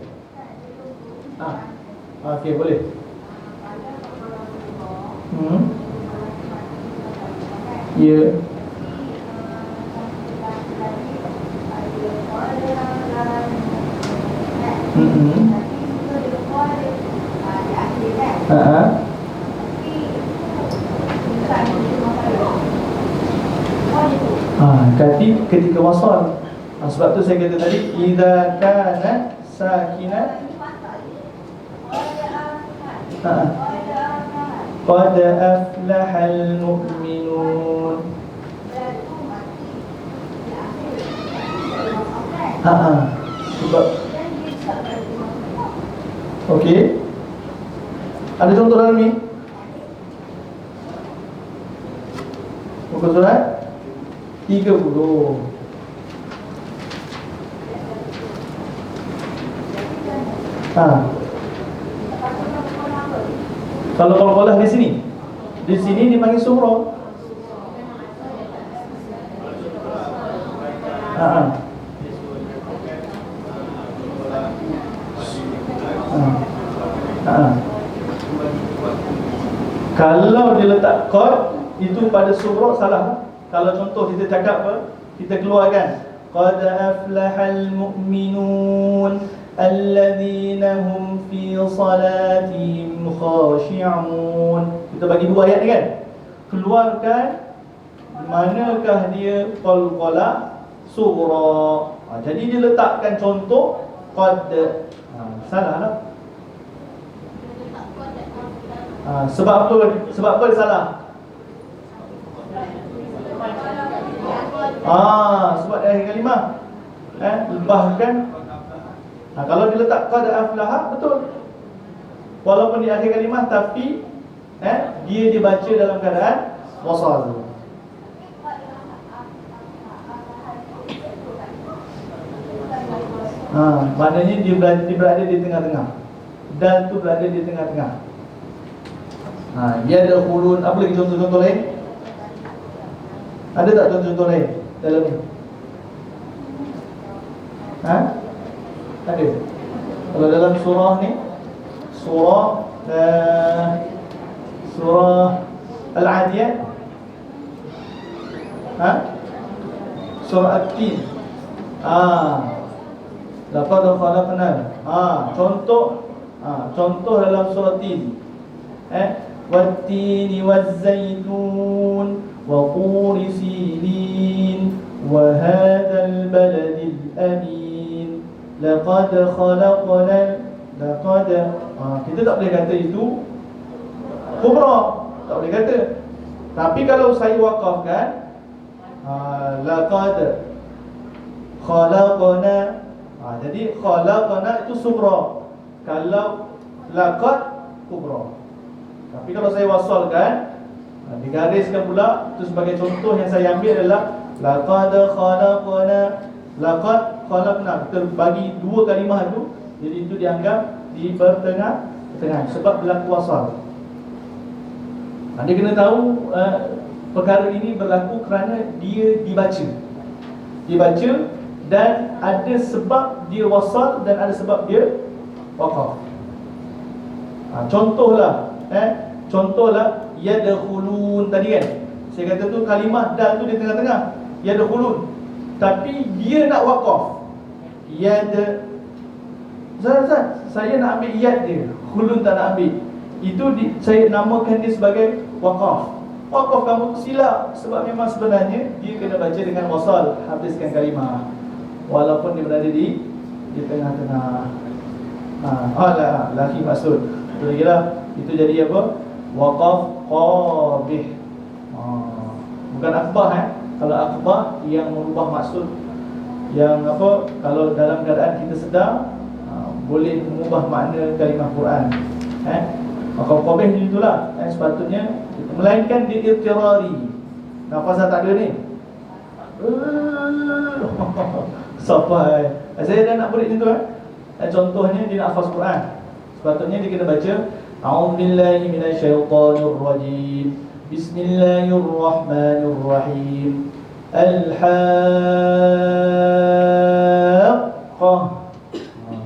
Okey, boleh. Ya. Ketika wasal. Sebab tu saya kata tadi idza kana sakinah qad aflahal mu'minun. Sebab okey. Ada contoh dalam ni? Muka surat 30. Kalau qalqalah di sini. Di sini dipanggil surah. Kalau dia letak qad itu pada surah salah. Kalau contoh kita cakap apa? Kita keluarkan qad aflahal mu'minun alladzina hum fi salatihim khashi'un. Kita bagi dua ayat ni kan. Keluarkan manakah dia qalqalah surah. Jadi dia letakkan contoh qad. Salah lah. Sebab apa? Sebab apa dia salah? Sebab di akhir kalimah lebahkan. Kalau dia letak qad aflaha, betul. Walaupun di akhir kalimah, tapi dia dibaca dalam keadaan wasal. Maknanya dia berada di tengah-tengah. Dan tu berada di tengah-tengah. Yadkhulun. Apa lagi contoh-contoh lain? Ada tak contoh-contoh lain dalam ni? Ada. Kalau dalam surah ni, surah Al-Adiyat, surah At-Tin. Laqad khalaqna. Contoh dalam surah Tin. Wat-tini waz-zaitun wa turi sinin wa hadzal baladil amin. Laqad khalaqna. Kita tak boleh kata itu kubra, tak boleh kata. Tapi kalau saya wakafkan laqad khalaqna, jadi khalaqna itu sughra. Kalau laqad kubra. Tapi kalau saya wasalkan, digariskan pula, itu sebagai contoh yang saya ambil adalah laqad khalaqna. Laqad khalaqna. Kita bagi dua kalimah itu, jadi itu dianggap di pertengahan sebab berlaku wasal. Anda kena tahu perkara ini berlaku kerana dia dibaca. Dibaca dan ada sebab dia wasal dan ada sebab dia waqaf. Contohlah yadkhulun tadi kan. Saya kata tu kalimah dal tu di tengah-tengah. Yadkhulun. Tapi dia nak waqaf. Saya nak ambil yad dia. Khulun tak nak ambil. Itu saya namakan dia sebagai waqaf. Waqaf kamu tu silap. Sebab memang sebenarnya dia kena baca dengan wasal, habiskan kalimah, walaupun dia berada di tengah-tengah. Laki maksud. Betul lagi lah. Itu jadi apa? Waqaf qabih. Bukan akhbah. Kalau akhbah yang merubah maksud, yang apa, kalau dalam keadaan kita sedar, boleh mengubah makna kalimah Quran. Waqaf qabih itulah. Sepatutnya, melainkan di iltirari. Nafas tak ada ni. Sampai saya dah nak beri macam tu. Contohnya dia nak hafaz Quran, sepatutnya dia kena baca a'udzubillahi minasyaitonirrajim, bismillahirrahmanirrahim, al-haqqah.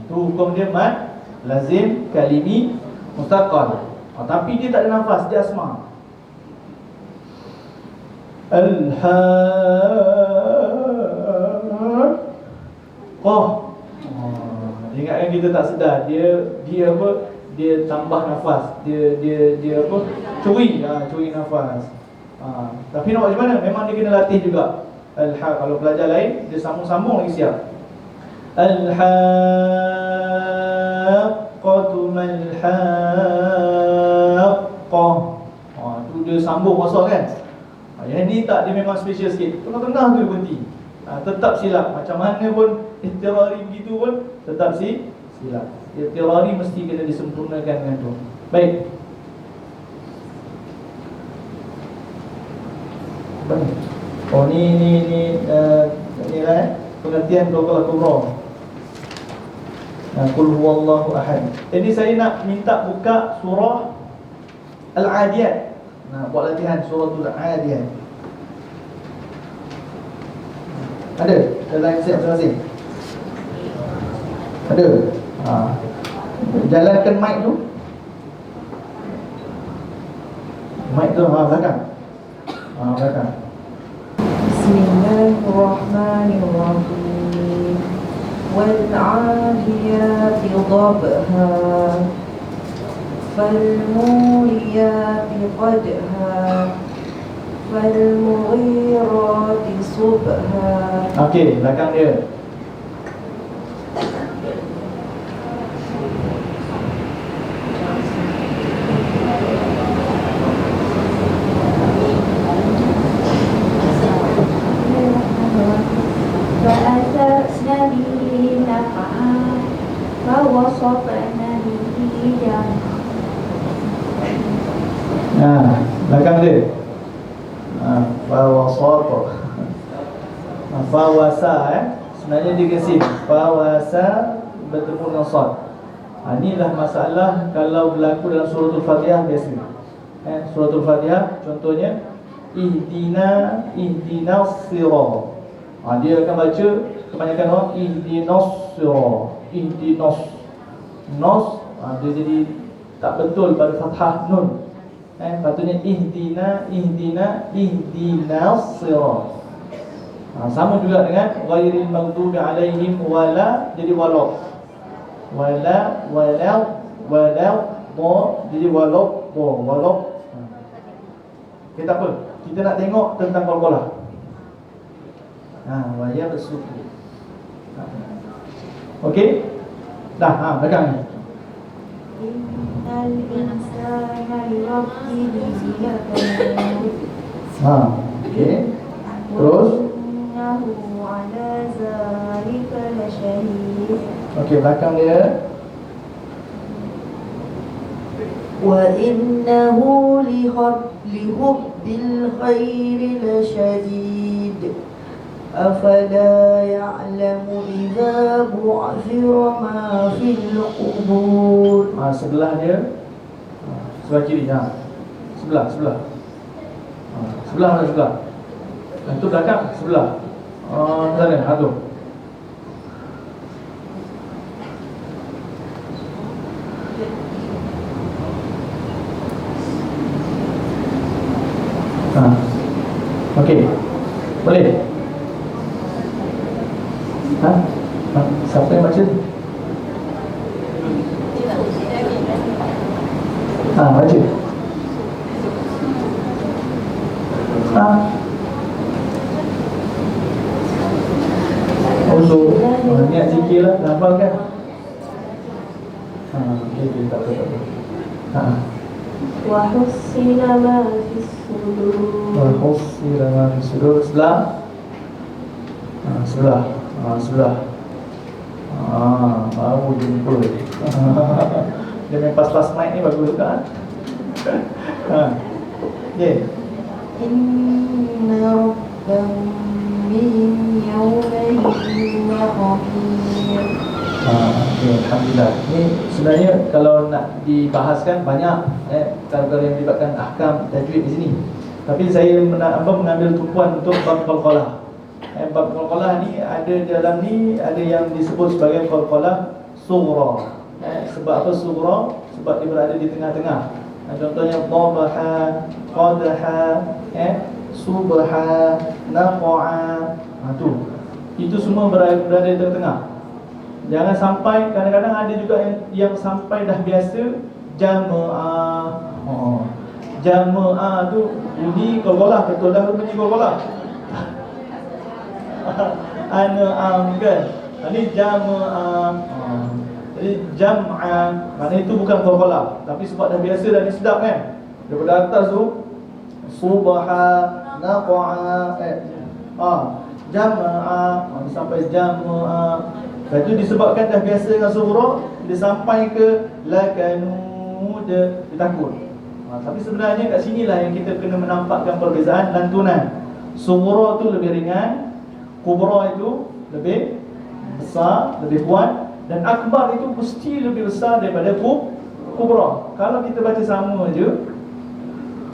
Tu hukum dia mad lazim kalimi mustaqal. Tapi dia tak ada nafas, dia asma. Al-haqqah. Ingatkan kita tak sedar, dia apa? Dia tambah nafas. Dia apa? Curi nafas. Tapi nak buat macam mana? Memang dia kena latih juga. Kalau pelajar lain, dia sambung-sambung lagi siap. Al-haqqatu mal-haqqah. Tu dia sambung wasal kan. Yang ni tak, dia memang special sikit. Tengah-tengah tu dia berhenti. Tetap silap. Macam mana pun Ihtirari begitu pun tetap silap. Ihtirari mesti kena disempurnakan dengan tu. Baik. Oh ni lah pengertian qalqalah kubra. Qul huwallahu ahad. Jadi saya nak minta buka surah Al-Adiyat. Buat latihan suratul Adiyat. Ada dalam set masing-masing. Ada. Jalankan mic tu. Mic tu belakang. Belakang. Bismillahirrahmanirrahim. والعاديات ضبحا فالموريات قدحا فالمغيرات صبحا. Okey, belakang dia. فأثرن به نقعا فوسطن به جمعا. Belakang dia. Fawasata. Fawasa sebenarnya dia gesin. Fawasa bertemu dengan sad. Inilah masalah kalau berlaku dalam suratul Fatihah biasa. Suratul Fatihah contohnya ihdinas sirat. Dia akan baca kebanyakan orang ihdinas sirat. Ihdinas nos dia jadi tak betul pada fathah nun. Patutnya ihdinas sirat. Sama juga dengan ghairil maghdubi alaihim wala, jadi wala jadi wala. Okay, tak apa. Kita nak tengok tentang qalqalah. Waya bersuku. Okey? Dah, belakang ni. Innal insana lirabbihi lakanut. Okey. Terus Innahu ala zalika lasyahid. okey, belakang dia. Wa innahu lihubbil khairi lasyadid. Afala ya'lamu idza bu'thira ma fil qubur. Sebelah dia. Sebelah kiri. Sebelah. Sebelah mana sebelah? Itu belakang, sebelah. Sana, tu. Okey. Boleh? Siapa yang baca? Baca. Untuk niat zikir lah, hafal kan? Okey, tak apa. Wa hussina ma fis sudur. Wa ma fi sudur. Sebelah. Sebelah. Baru jumpa. Dia main pas-pas mic ni bagus juga. Okey. Inna rabbahum bihim yawmaidin khabir. Okay, Alhamdulillah. Ini sebenarnya kalau nak dibahaskan banyak perkara yang melibatkan ahkam tajwid di sini. Tapi saya mengambil tumpuan untuk bab qalqalah. Bab qalqalah ni ada dalam ni ada yang disebut sebagai qalqalah sughra. Sebab apa sughra? Sebab dia berada di tengah-tengah. Contohnya dhabaha, qadaha, subha, naqa'a. Itu semua berada di tengah-tengah. Jangan sampai, kadang-kadang ada juga yang sampai dah biasa jamaah. Jamaah tu bunyi qalqalah, betul dah bunyi qalqalah. An'am kan. Ini jamaah. Jadi jam'ah, maknanya itu bukan qalqalah, tapi sebab dah biasa dah disedap kan. Daripada atas tu subha, naqa'a. Jama'a, sampai jama'a. Lepas tu disebabkan dah biasa dengan surah, dia sampai ke lakanud, dia takut. Tapi sebenarnya kat sinilah yang kita kena menampakkan perbezaan lantunan. Surah tu lebih ringan, kubra itu lebih besar, lebih kuat, dan akbar itu mesti lebih besar daripada kubra. Kalau kita baca sama je,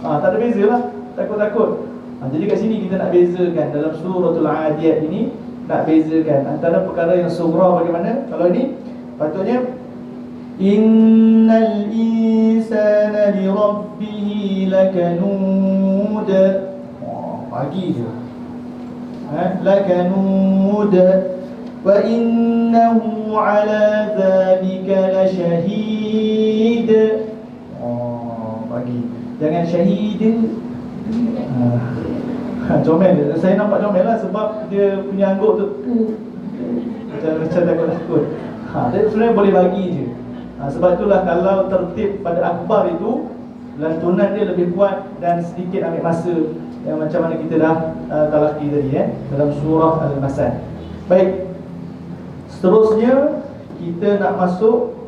tak ada beza lah, takut-takut. Jadi kat sini kita nak bezakan dalam suratul Adiyat ini, nak bezakan antara perkara yang sughra bagaimana. Kalau ini patutnya innal insana li rabbih lakanud. Pagi je. Lakanud wa innahu ala dhalika lasyahid. Pagi. Jangan syahid. Comel. Saya nampak comel lah sebab dia punya angguk tu macam takut-takut. Dia sebenarnya boleh bagi je. Sebab itulah kalau tertib pada akbar itu, lantunan dia lebih kuat dan sedikit ambil masa, yang macam mana kita dah talaki tadi dalam surah Al-Masad. Baik, seterusnya kita nak masuk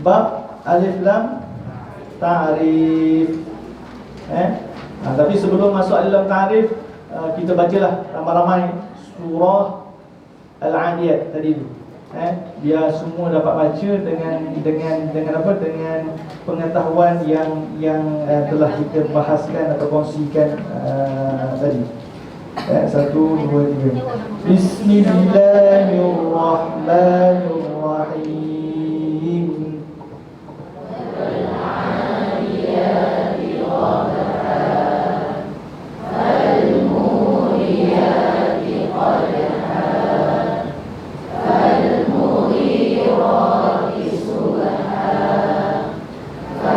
bab Alif Lam Ta'rif. Tapi sebelum masuk Alif Lam Ta'rif, kita bacalah ramai-ramai surah Al-Adiyat tadi tu. Biar semua dapat baca dengan apa, dengan pengetahuan yang telah kita bahaskan atau kongsikan tadi. 1, 2, 3. Bismillahirrahmanirrahim.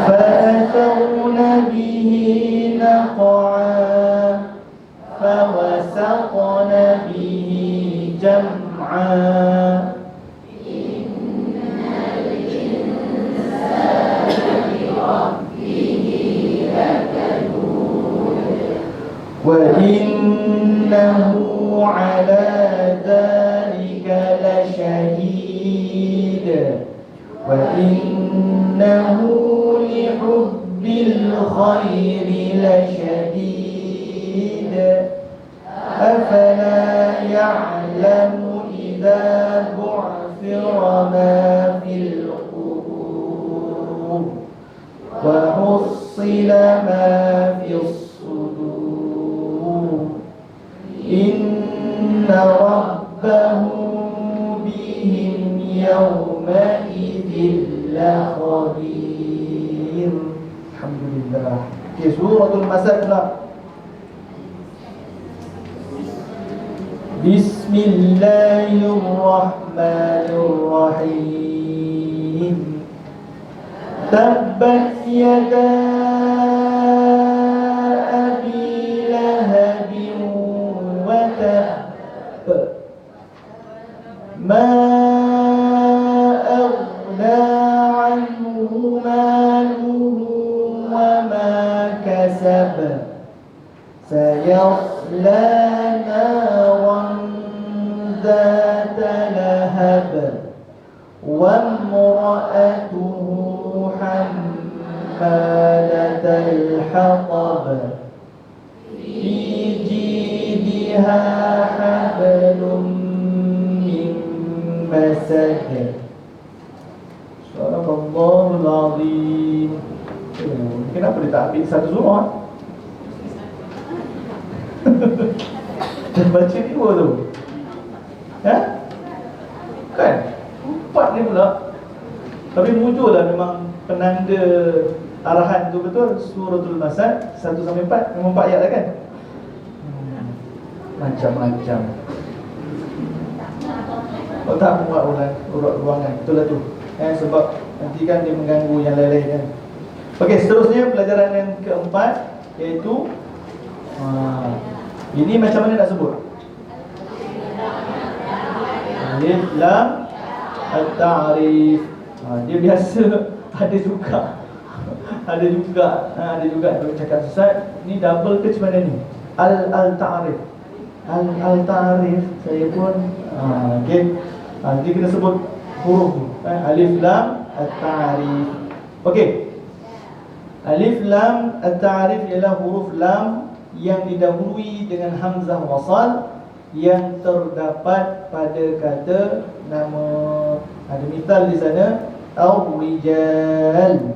فأثرن به نقعا فوسطن به جمعا وإنه على ذلك لشهيد وإنه لحب الخير لشديد أفلا يعلم إذا بعثر ما في القبور وحصل ما في الصدور إن ربهم بهم يومئذ لخبير. Alhamdulillah. Okay, suratul Masad pula. Bismillahirrahmanirrahim. Tabbat yada abi lahabin wa tabb. Ma aghna anhu maluhu wa ma kasab. Sayasla naran ذات لهب وامرأته حمالة الحطب في جيدها حبل من مسد. Sadaqallahul Azim. Kenapa dia tak ambil satu surah? Dan baca dua tu. Kan? 4 ni pula. Tapi mujurlah memang penanda arahan tu betul. Suratul Masad 1-4 memang 4 ayat lah kan? Macam-macam. Oh tak, buat urat ruangan. Betul lah tu. Sebab nanti kan dia mengganggu yang lain-lain kan. Okey, seterusnya pelajaran yang keempat, iaitu ini macam mana nak sebut? Alif Lam At-Ta'rif. Dia biasa ada juga kalau cakap Ustaz, ni double ke macam mana ni? Al-Ta'rif. Al-Ta'rif saya pun okey. Jadi kita sebut huruf alif lam at-ta'rif. Okey. Alif lam at-ta'rif ialah huruf lam yang didahului dengan hamzah wasal yang terdapat pada kata nama. Ada misal di sana Al-Rijal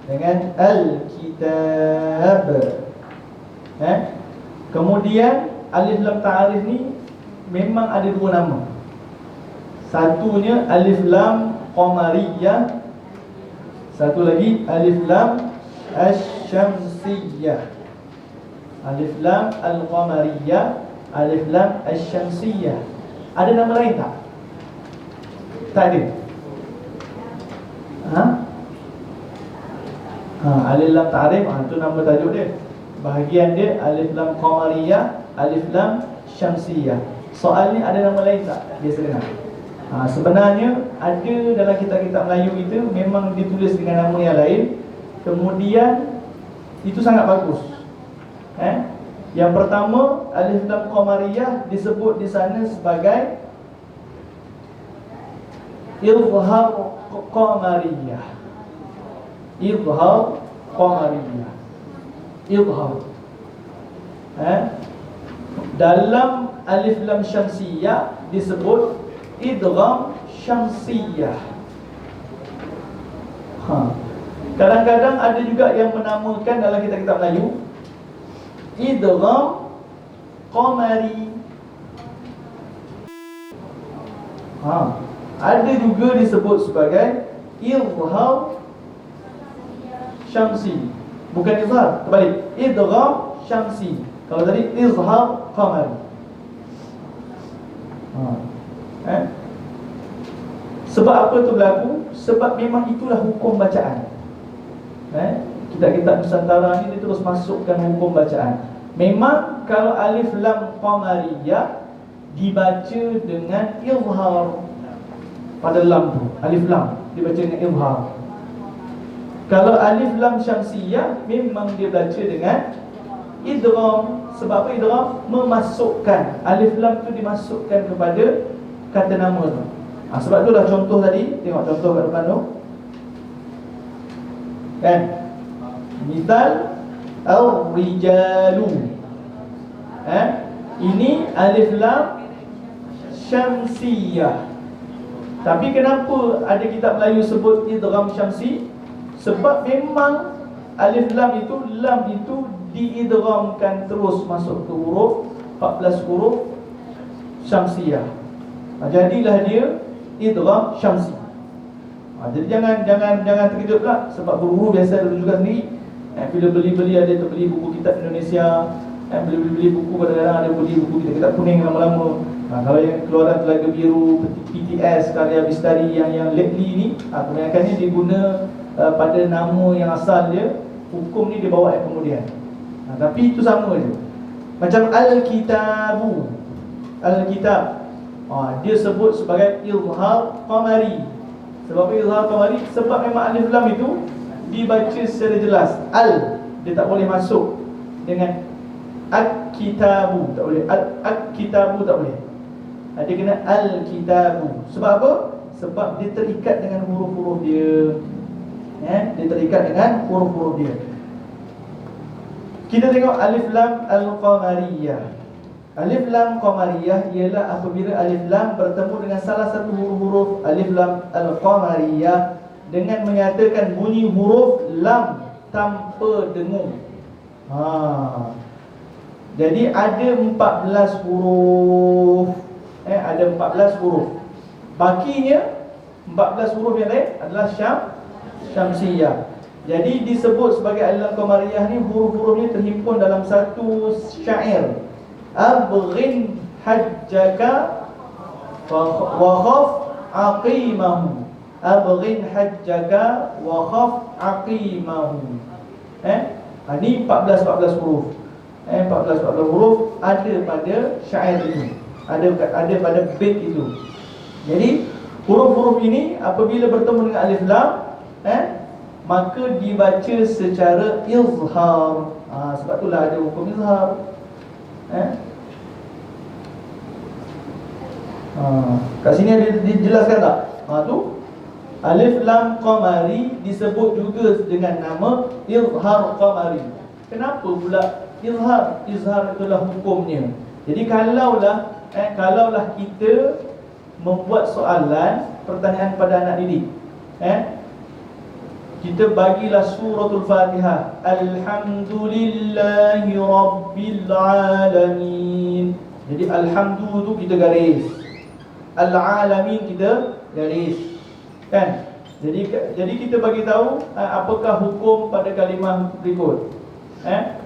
dengan Al-Kitab. Kemudian alif lam ta'arif ni memang ada dua nama. Satunya alif lam qamariyah, satu lagi alif lam asy-syamsiyah. Alif lam al-qamariyah, alif lam asy-syamsiyah. Ada nama lain tak? Tak ada. Alif lam ta'arif, itu nama tajuk dia. Bahagian dia alif lam qamariyah, alif lam syamsiyah. Soal ni ada nama lain tak? Biasa dengar. Sebenarnya ada dalam kitab-kitab Melayu itu memang ditulis dengan nama yang lain. Kemudian itu sangat bagus. Yang pertama, alif lam qamariyah disebut di sana sebagai izhar qamariyah. Izhar qamariyah. Izhar. Dalam alif lam syamsiyah disebut idgham syamsiyah. Kadang-kadang ada juga yang menamakan dalam kitab-kitab Melayu idgham qamari. Ada juga disebut sebagai izhar syamsi. Bukan izhar, terbalik. Idgham syamsi. Kalau tadi izhar qamari. Sebab apa itu berlaku? Sebab memang itulah hukum bacaan. Kitab-kitab Nusantara ni dia terus masukkan hukum bacaan. Memang kalau alif lam qamariyah dibaca dengan izhar pada lam tu, alif lam dibaca dengan izhar. Kalau alif lam syamsiyah memang dia baca dengan idgham. Sebab apa idgham? Memasukkan alif lam tu dimasukkan kepada kata nama tu. Sebab itulah contoh tadi. Tengok contoh kat depan tu. Kan? Misal Al-Rijalu. Ini alif lam syamsiyah. Tapi kenapa ada kitab Melayu sebut idgham syamsi? Sebab memang alif lam itu diidghamkan terus masuk ke huruf 14 huruf syamsiyah. Jadilah dia idgham syamsi. Jadi jangan terkejut pula. Sebab guru biasa dulu juga sendiri. Bila beli ada terbeli buku kitab Indonesia, beli buku, kadang-kadang ada beli buku kitab kuning lama-lama. Kalau yang keluaran Telaga Biru, PTS, Karya Bistari yang lately ni, kebanyakannya diguna pada nama yang asal dia. Hukum ni dia bawa kemudian. Tapi itu sama je. Macam Al-Kitabu, Al-Kitab, dia sebut sebagai izhar qamari. Sebab izhar qamari, sebab memang alif lam itu dibaca secara jelas. Dia tak boleh masuk dengan Al-Kitabu, tak boleh. Al-Kitabu tak boleh. Dia kena Al-Kitabu. Sebab apa? Sebab dia terikat dengan huruf-huruf dia. Dia terikat dengan huruf-huruf dia. Kita tengok alif lam al-qamariyah. Alif lam qamariyah ialah apabila alif lam bertemu dengan salah satu huruf-huruf alif lam al-qamariyah dengan menyatakan bunyi huruf lam tanpa dengung. Jadi ada 14 huruf. Ada 14 huruf. Bakinya 14 huruf yang lain adalah syamsiyah. Jadi disebut sebagai alif lam qamariyah ni, huruf-hurufnya terhimpun dalam satu syair. Abghin hajjaka wa khaf aqimahu. Abghin hajjaka wa khaf aqimahu. Ini 14 huruf. 14 huruf ada pada syair ini. Ada pada bait itu. Jadi huruf-huruf ini apabila bertemu dengan alif lam, maka dibaca secara izhar. Sebab itulah ada hukum izhar. Kat sini ada dijelaskan tak? Tu alif lam qamari disebut juga dengan nama izhar qamari. Kenapa pula izhar? Izhar itulah hukumnya. Jadi kalaulah kita membuat soalan, pertanyaan pada anak didik, kita bagilah suratul Fatihah, alhamdulillahi rabbil alamin. Jadi alhamdu tu kita garis, al-alamin kita garis, kan? Jadi kita bagi tahu apakah hukum pada kalimah berikut.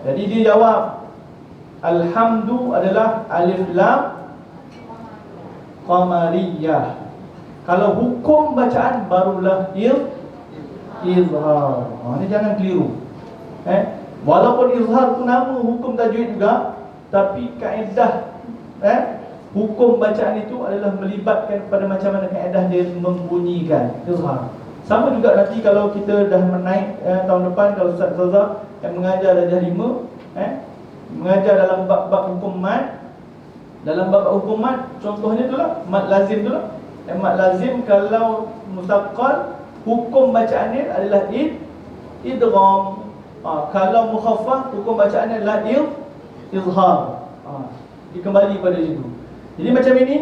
Jadi dia jawab, alhamdu adalah alif lam qamariyah. Kalau hukum bacaan barulah izhar. Ini jangan keliru. Walaupun izhar tu nama hukum tajwid juga, tapi kaedah hukum bacaan itu adalah melibatkan pada macam mana kaedah dia membunyikan izhar. Sama juga nanti kalau kita dah menaik tahun depan, kalau Ustaz yang mengajar darjah 5, mengajar dalam bab-bab hukum mad. Dalam bab hukum mad, contohnya itulah mad lazim itulah. Mad lazim kalau musaqqal, hukum bacaannya adalah idgham. Kalau mukhaffaf, hukum bacaannya adalah izhar. Dikembali pada situ. Jadi macam ini,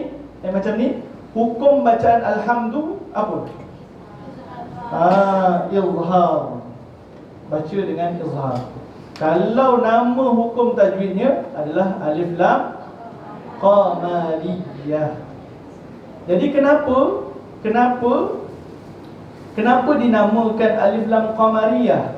macam ni, hukum bacaan alhamdu apa? Izhar. Baca dengan izhar. Kalau nama hukum tajwidnya adalah alif lam qamariyah. Jadi kenapa dinamakan alif lam qamariyah?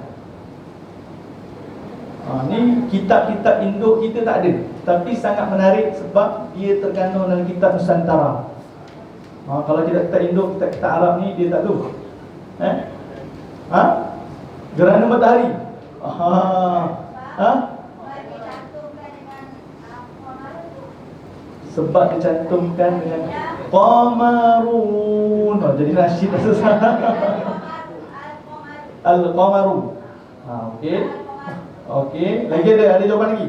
Ni kitab-kitab induk kita tak ada, tapi sangat menarik sebab dia terkandung dalam kitab Nusantara. Kalau kitab induk, kitab Arab ni dia tak tahu. Gerhana matahari. Sebab dicantumkan dengan qamarun. Jadi nasyid susah. Al-qamaru. Okey, lagi ada jawapan lagi.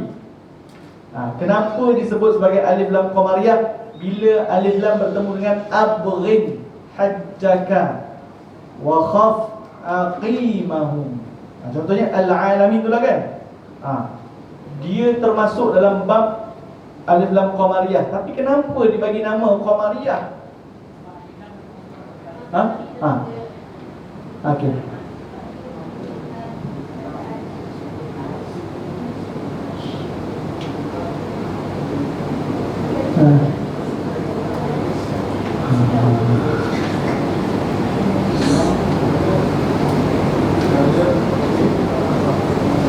Kenapa disebut sebagai alif lam qamariyah? Bila alif lam bertemu dengan abghin hajjaka wa khaf aqimahum. Contohnya al-alamin itulah kan. Dia termasuk dalam bab alif lam qamariyah. Tapi kenapa dibagi nama qamariyah? Okey.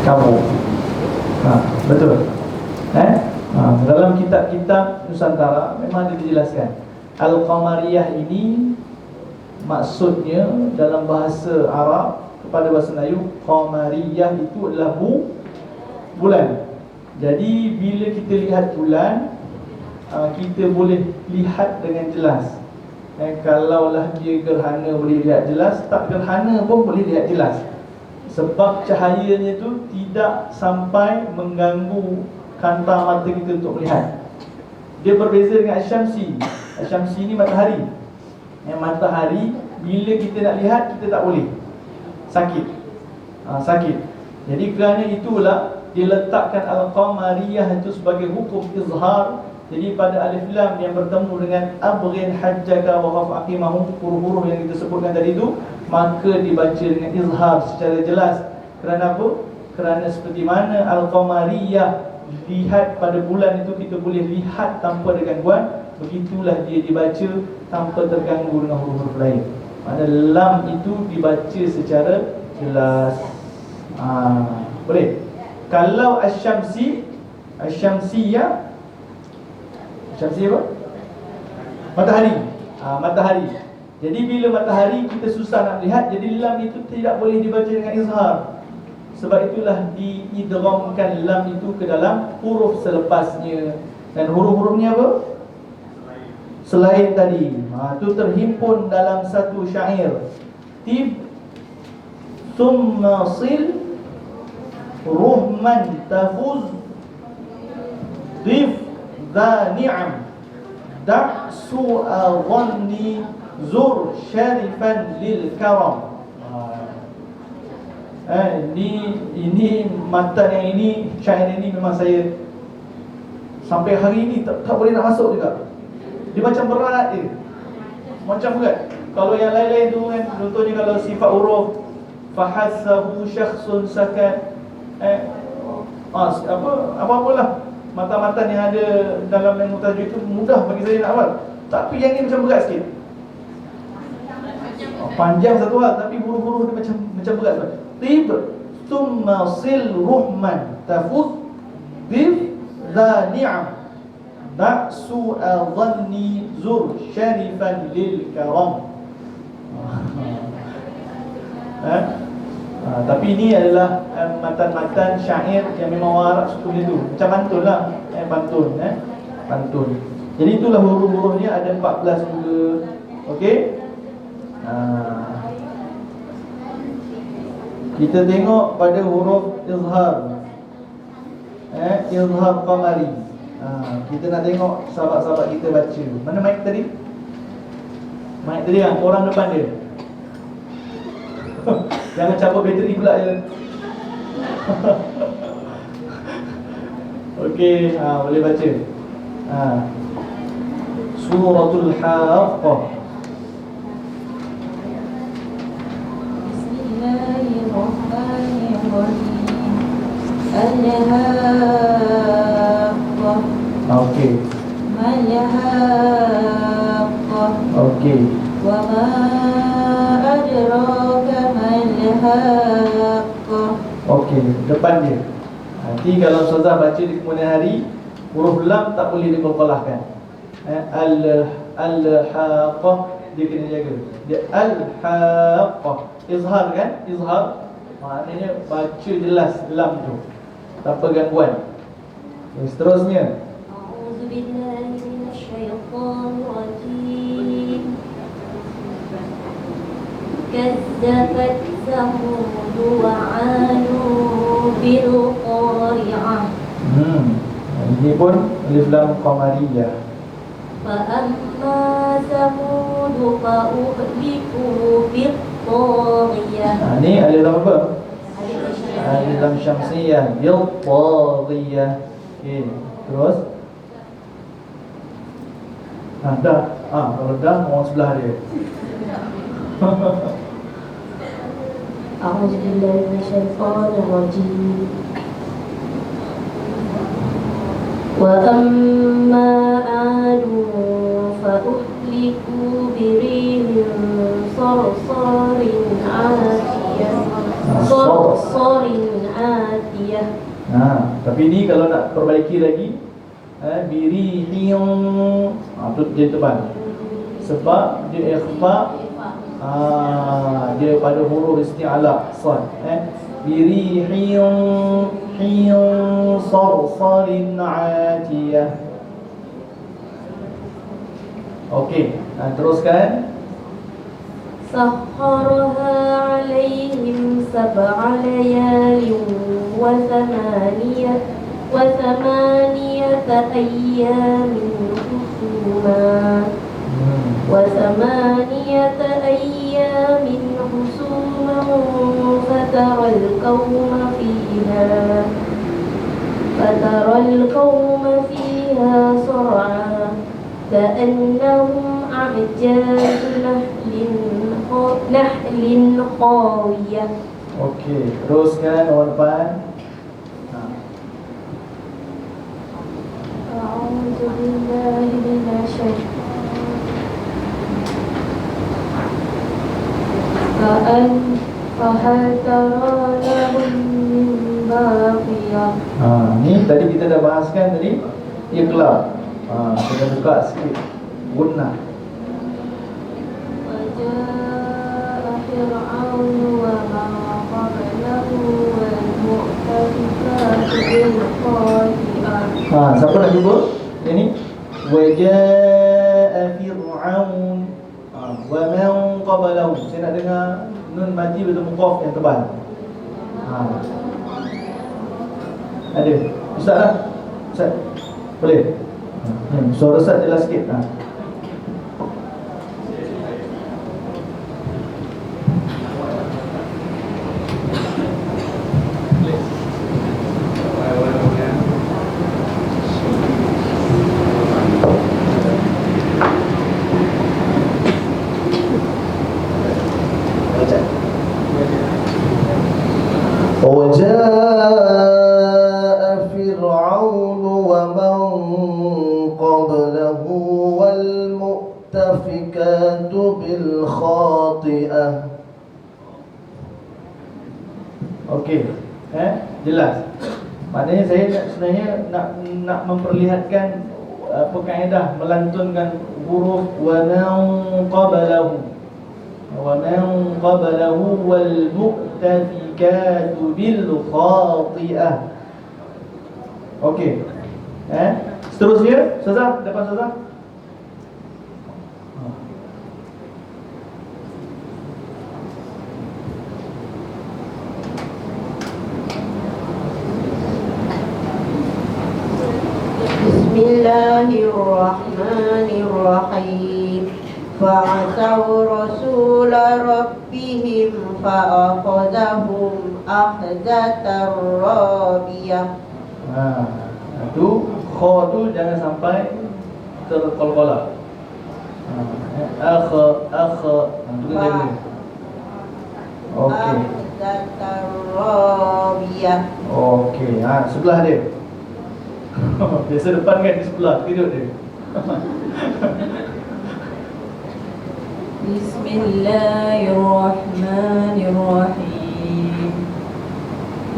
Kamu. Betul. Dalam kitab-kitab Nusantara memang dijelaskan Al-Qamariyah ini maksudnya dalam bahasa Arab kepada bahasa Melayu, Qamariyah itu adalah bulan. Jadi bila kita lihat bulan, kita boleh lihat dengan jelas. Kalaulah dia gerhana boleh lihat jelas, tak gerhana pun boleh lihat jelas. Sebab cahayanya tu tidak sampai mengganggu kanta mata kita untuk melihat. Dia berbeza dengan Asy-Syamsi. Asy-Syamsi ni matahari. Matahari bila kita nak lihat, kita tak boleh. Sakit. Sakit. Jadi kerana itulah diletakkan Al-Qamariyah itu sebagai hukum izhar. Jadi pada alif lam yang bertemu dengan abghin hajjaka wa khaf aqimahum, huruf-huruf yang kita sebutkan tadi itu, maka dibaca dengan izhar secara jelas. Kerana apa? Kerana seperti mana Al-Qamariyah, lihat pada bulan itu kita boleh lihat tanpa ada gangguan, begitulah dia dibaca tanpa terganggu dengan huruf-huruf lain. Maksudnya lam itu dibaca secara jelas. Boleh. Kalau Asy-Syamsi, Asy-Syamsiyah, Syamsi apa? Matahari. Matahari. Jadi bila matahari kita susah nak lihat, jadi lam itu tidak boleh dibaca dengan izhar. Sebab itulah diidghamkan lam itu ke dalam huruf selepasnya. Dan huruf-hurufnya apa? Selain tadi. Itu terhimpun dalam satu syair. Tib thumma sil ruhman tafuz dif dha ni'am Da' su'a dhanni zur syarifan lil karam. Ini matan yang ini, syair ini memang saya sampai hari ini tak boleh nak masuk juga. Dia macam berat dia. Macam berat. Kalau yang lain-lain tu kan, contohnya kalau sifat huruf fahassahu syakhsun sakan, apa-apalah matan-matan yang ada dalam ilmu tajwid itu mudah bagi saya nak hafal. Tapi yang ni macam berat sikit. Panjang satu hal, tapi huruf-huruf dia macam berat. Tib thumma sil ruhman tafuz dif dha ni'am da' su'a dhanni zur syarifan lil karam. Tapi ini adalah matan-matan syair yang memang orang Arab suka macam tu. Macam pantun lah, pantun. Jadi itulah huruf-hurufnya, ada 14 juga. Okey. Kita tengok pada huruf izhar. Izhar qamari. Kita nak tengok sahabat-sahabat kita baca. Mana mic tadi? Mic tadi yang orang depan dia. Jangan cabut bateri pula je. Okey, boleh baca. Suratul Haqqah. Bismillahirrahmanirrahim. Al-Haqqah. Okey. Mal-Haqqah. Okey. Wa ma adraka mal-Haqqah. Okey, depan dia. Nanti kalau ustazah baca di kemudian hari, huruf lam tak boleh diqalqalahkan. Al-Haqqah dia kena jaga. Dia al-Haqqah. Izhar kan? Izhar maknanya baca jelas lam tu, tanpa gangguan. Seterusnya, A'udzu billahi minasyaitonir rajim. Kazzabat Samud wa 'Adun bil qari'ah. Ini pun alif lam qamariyah. Fa amma Samud fa uhliku bit taghiyah. Ni alif lam apa? Alif lam syamsiyah, bil taghiyah. Okey, terus. Dah. Kalau dah orang sebelah dia. A'udzu billahi minasyaitonir rajim. Wa amma 'adun fa uhliku birihin sarsarin 'atiyah. Sarsarin 'atiyah. Tapi ni kalau nak perbaiki lagi, birihin, tu dia tebal. Sebab dia ikhfa, dia pada huruf isti'ala sad. Birihin sarsarin 'atiyah. Okey, teruskan. سخرها عليهم 7 ليال وثمانية أيام حسوما فترى القوم فيها صرعا كأنهم أعجاز نحل خاوية. Okey, teruskan orang depan. أعوذ بالله من الشيطان فهل ترى لهم من باقية. Ni tadi kita dah bahaskan tadi. Iqlab. Kita buka sikit. Gunnah. وجاء فرعون ومن قبله والمؤتفكات بالخاطئة. Siapa nak cuba? Yang ni. Waja'a Fir'aun wa man qablahu. Saya nak dengar nun mati betul muqaf yang tebal. Ada. Ustaz lah. Ustaz. Boleh? Suara Ustaz jelas sikit. وجاء فرعون ومن قبله والمؤتفكات بالخاطئة. Okey, jelas. Maknanya saya sebenarnya nak memperlihatkan apa kaedah melantunkan huruf wa man qablahu wal mu'tafikatu bil khati'ah. Okey. Seterusnya, Ustazah, depan Ustazah. Bismillahirrahmanirrahim. Fa'asaw rasula rabbihim fa'akhadahum akhdatan rabiyah. Itu kha tu jangan sampai terkolkolah. Itu jaga. Okey. Akhdatan rabiyah. Okey, sebelah dia. Biasa depan kan di sebelah, tidur dia. Bismillahirrahmanirrahim.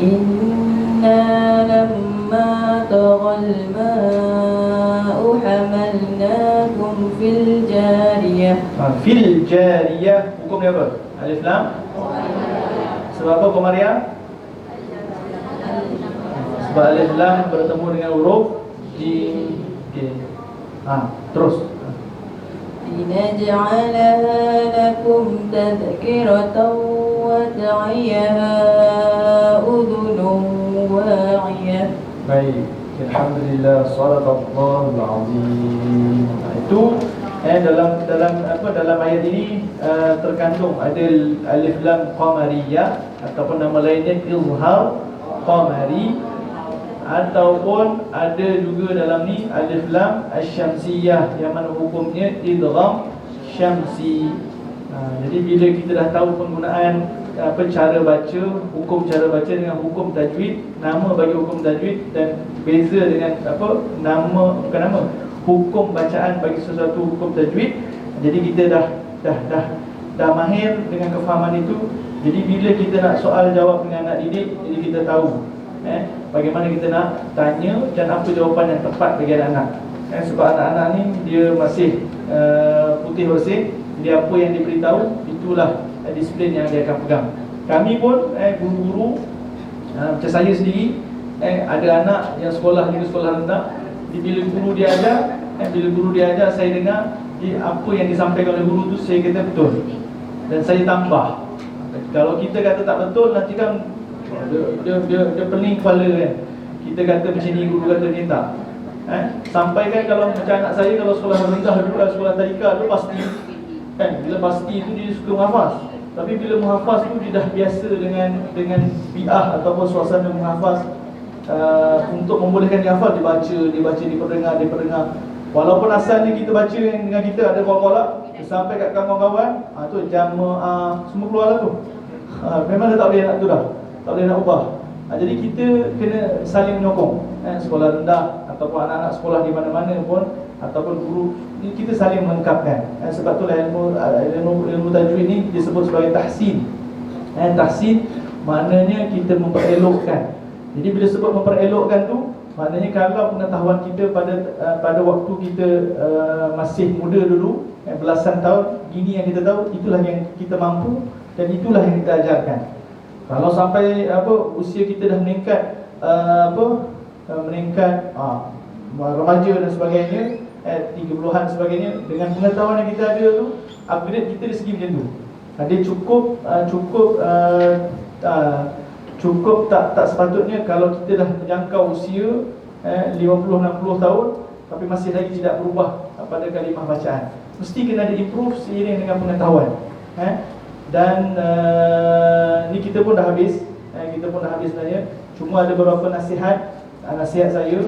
Inna lamma taghal ma'u hamalnakum fil jariyah. Fil jariyah, hukum dia apa? Alif lam. Sebab apa Komariah? Sebab alif lam bertemu dengan huruf jim. Okey. Terus. لنجعلها لكم تذكرة وتعيها أذن واعية. Baik. Alhamdulillah, sadaqallahul azim. Itu dalam ayat ini terkandung ada alif lam qamariyah ataupun nama lainnya izhar qamari, ataupun ada juga dalam ni alif lam asyamsiyah yang mana hukumnya idgham syamsi. Jadi bila kita dah tahu penggunaan cara baca, hukum cara baca dengan hukum tajwid, nama bagi hukum tajwid dan beza dengan hukum bacaan bagi sesuatu hukum tajwid. Jadi kita dah mahir dengan kefahaman itu. Jadi bila kita nak soal jawab dengan anak didik, jadi kita tahu bagaimana kita nak tanya dan apa jawapan yang tepat bagi anak-anak. Sebab anak-anak ni dia masih putih bersih, dia apa yang diberitahu itulah disiplin yang dia akan pegang. Kami pun guru-guru macam saya sendiri, ada anak yang sekolah juga sekolah rendah. Bila guru dia ajar, saya dengar apa yang disampaikan oleh guru tu saya kata betul dan saya tambah. Kalau kita kata tak betul, nanti kan dia pening kepala kan. Kita kata macam ni, guru kata ni tak. Sampai kan kalau macam anak saya, kalau sekolah rendah dulu, sekolah tadika tu pasti bila pasti tu dia suka menghafaz. Tapi bila menghafaz tu dia dah biasa dengan bi'ah ataupun suasana menghafaz. Untuk membolehkan dia hafal, dia baca, diperdengar. Walaupun asalnya kita baca dengan kita ada kolak-kolak, sampai kat kawan-kawan, tu jamaah semua keluar lah tu. Memang dah tak boleh nak tu dah, tak boleh nak ubah. Jadi kita kena saling menyokong. Sekolah rendah ataupun anak-anak sekolah di mana-mana pun, ataupun guru, kita saling melengkapkan. Sebab tu ilmu tajwid ni disebut sebagai tahsin. Tahsin maknanya kita memperelokkan. Jadi bila sebut memperelokkan tu, maknanya kalau pengetahuan kita pada waktu kita masih muda dulu, belasan tahun, gini yang kita tahu, itulah yang kita mampu dan itulah yang kita ajarkan. Kalau sampai usia kita dah meningkat remaja dan sebagainya, 30-an sebagainya, dengan pengetahuan yang kita ada tu, upgrade kita dari segi macam tu. Dia cukup tak sepatutnya kalau kita dah menjangkau usia 50-60 tahun, tapi masih lagi tidak berubah pada kalimah bacaan. Mesti kena di-improve seiring dengan pengetahuan. Dan ni kita pun dah habis. Kita pun dah habis sebenarnya. Cuma ada beberapa nasihat saya.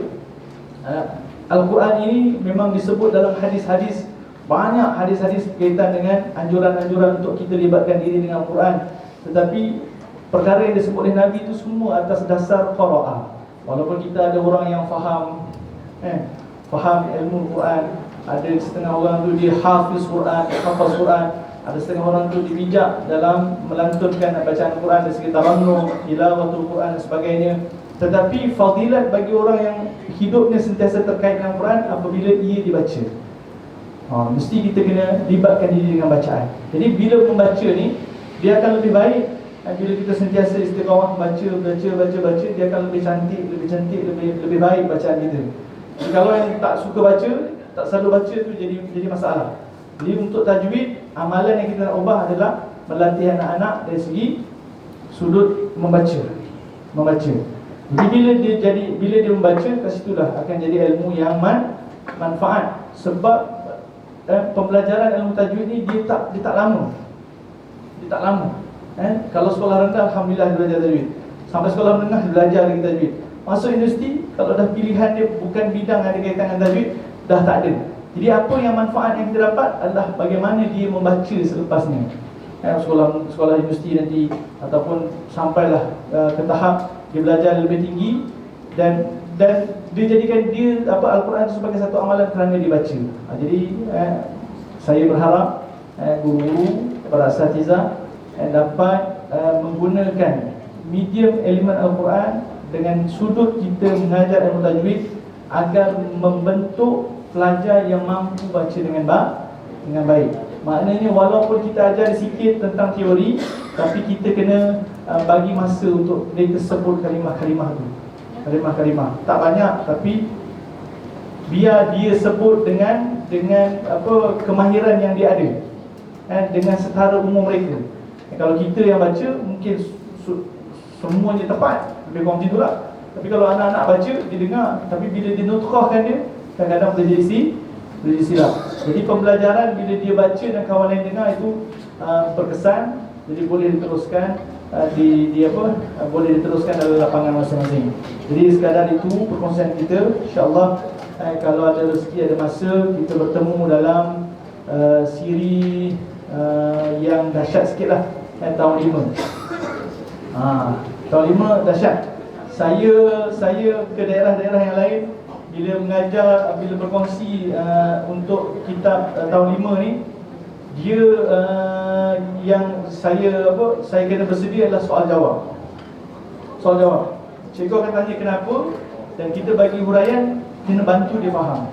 Al-Quran ini memang disebut dalam hadis-hadis, banyak hadis-hadis berkaitan dengan anjuran-anjuran untuk kita libatkan diri dengan Al-Quran. Tetapi perkara yang disebut oleh Nabi itu semua atas dasar qara'ah. Walaupun kita ada orang yang faham ilmu Quran, ada setengah orang tu dia hafal Quran, ada setengah orang tu dia bijak dalam melantunkan bacaan Quran dari segi tarannum, tilawatul Quran dan sebagainya. Tetapi fadilat bagi orang yang hidupnya sentiasa terkait dengan Quran apabila ia dibaca. Mesti kita kena libatkan diri dengan bacaan. Jadi bila membaca ni, dia akan lebih baik. Bila kita sentiasa istiqamah baca, dia akan lebih cantik, lebih baik bacaan kita. Jadi kalau yang tak suka baca, tak selalu baca tu jadi masalah. Jadi untuk tajwid, amalan yang kita nak ubah adalah melatih anak-anak dari segi sudut membaca. Jadi bila dia membaca, kat situlah akan jadi ilmu yang manfaat. Sebab pembelajaran ilmu tajwid ni dia tak lama. Kalau sekolah rendah, alhamdulillah dia belajar tajwid. Sampai sekolah menengah dia belajar lagi tajwid. Masuk universiti, kalau dah pilihan dia bukan bidang ada kaitan dengan tajwid, dah tak ada. Jadi apa yang manfaat yang kita dapat adalah bagaimana dia membaca selepasnya. Sekolah universiti nanti, ataupun sampailah ke tahap dia belajar lebih tinggi, dan dia jadikan Al-Quran itu sebagai satu amalan kerana dibaca. Jadi saya berharap guru-guru, para asatizah dapat menggunakan medium elemen Al-Quran dengan sudut kita mengajar ilmu tajwid agar membentuk pelajar yang mampu baca dengan baik. Maknanya walaupun kita ajar sikit tentang teori, tapi kita kena bagi masa untuk dia tersebut kalimah-kalimah tu. Kalimah-kalimah tak banyak, tapi biar dia sebut dengan kemahiran yang dia ada, dengan setara umur mereka. Kalau kita yang baca mungkin semuanya tepat, lebih kurang itulah. Tapi kalau anak-anak baca, dia dengar, tapi bila dia nutkhahkan dia, kadang-kadang boleh jadi silap. Jadi pembelajaran bila dia baca dan kawan lain dengar itu berkesan. Jadi boleh diteruskan boleh diteruskan dalam lapangan masing-masing. Jadi sekadar itu perkongsian kita. InsyaAllah kalau ada rezeki, ada masa, kita bertemu dalam siri yang dahsyat sikit lah, tahun 5. Tahun 5 dahsyat. Saya ke daerah-daerah yang lain, bila mengajar, bila berkongsi untuk kitab tahun 5 ni, dia yang saya kena bersedia adalah soal jawab. Cikgu akan tanya kenapa, dan kita bagi huraian, kena bantu dia faham.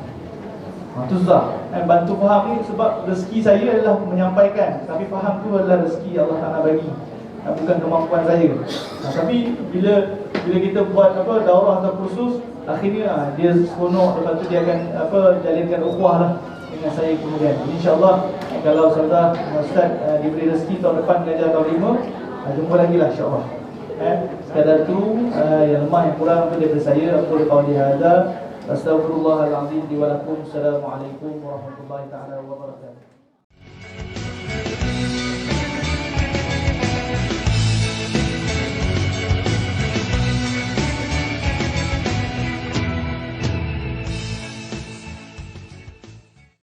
Itu susah. Bantu faham ni sebab rezeki saya adalah menyampaikan, tapi faham tu adalah rezeki Allah Ta'ala bagi, bukan kemampuan saya. Tapi bila kita buat daurah atau kursus, akhirnya dia seronok, lepas tu dia akan jalinkan ukhuwah lah dengan saya kemudian. InsyaAllah kalau Ustaz diberi rezeki tahun depan mengajar tahun 5, jumpa lagi lah insyaAllah. Sekadar tu yang lemah yang kurang daripada saya. Aku qauli hadza, astaghfirullahalazim li wa lakum. Assalamualaikum warahmatullahi taala wabarakatuh.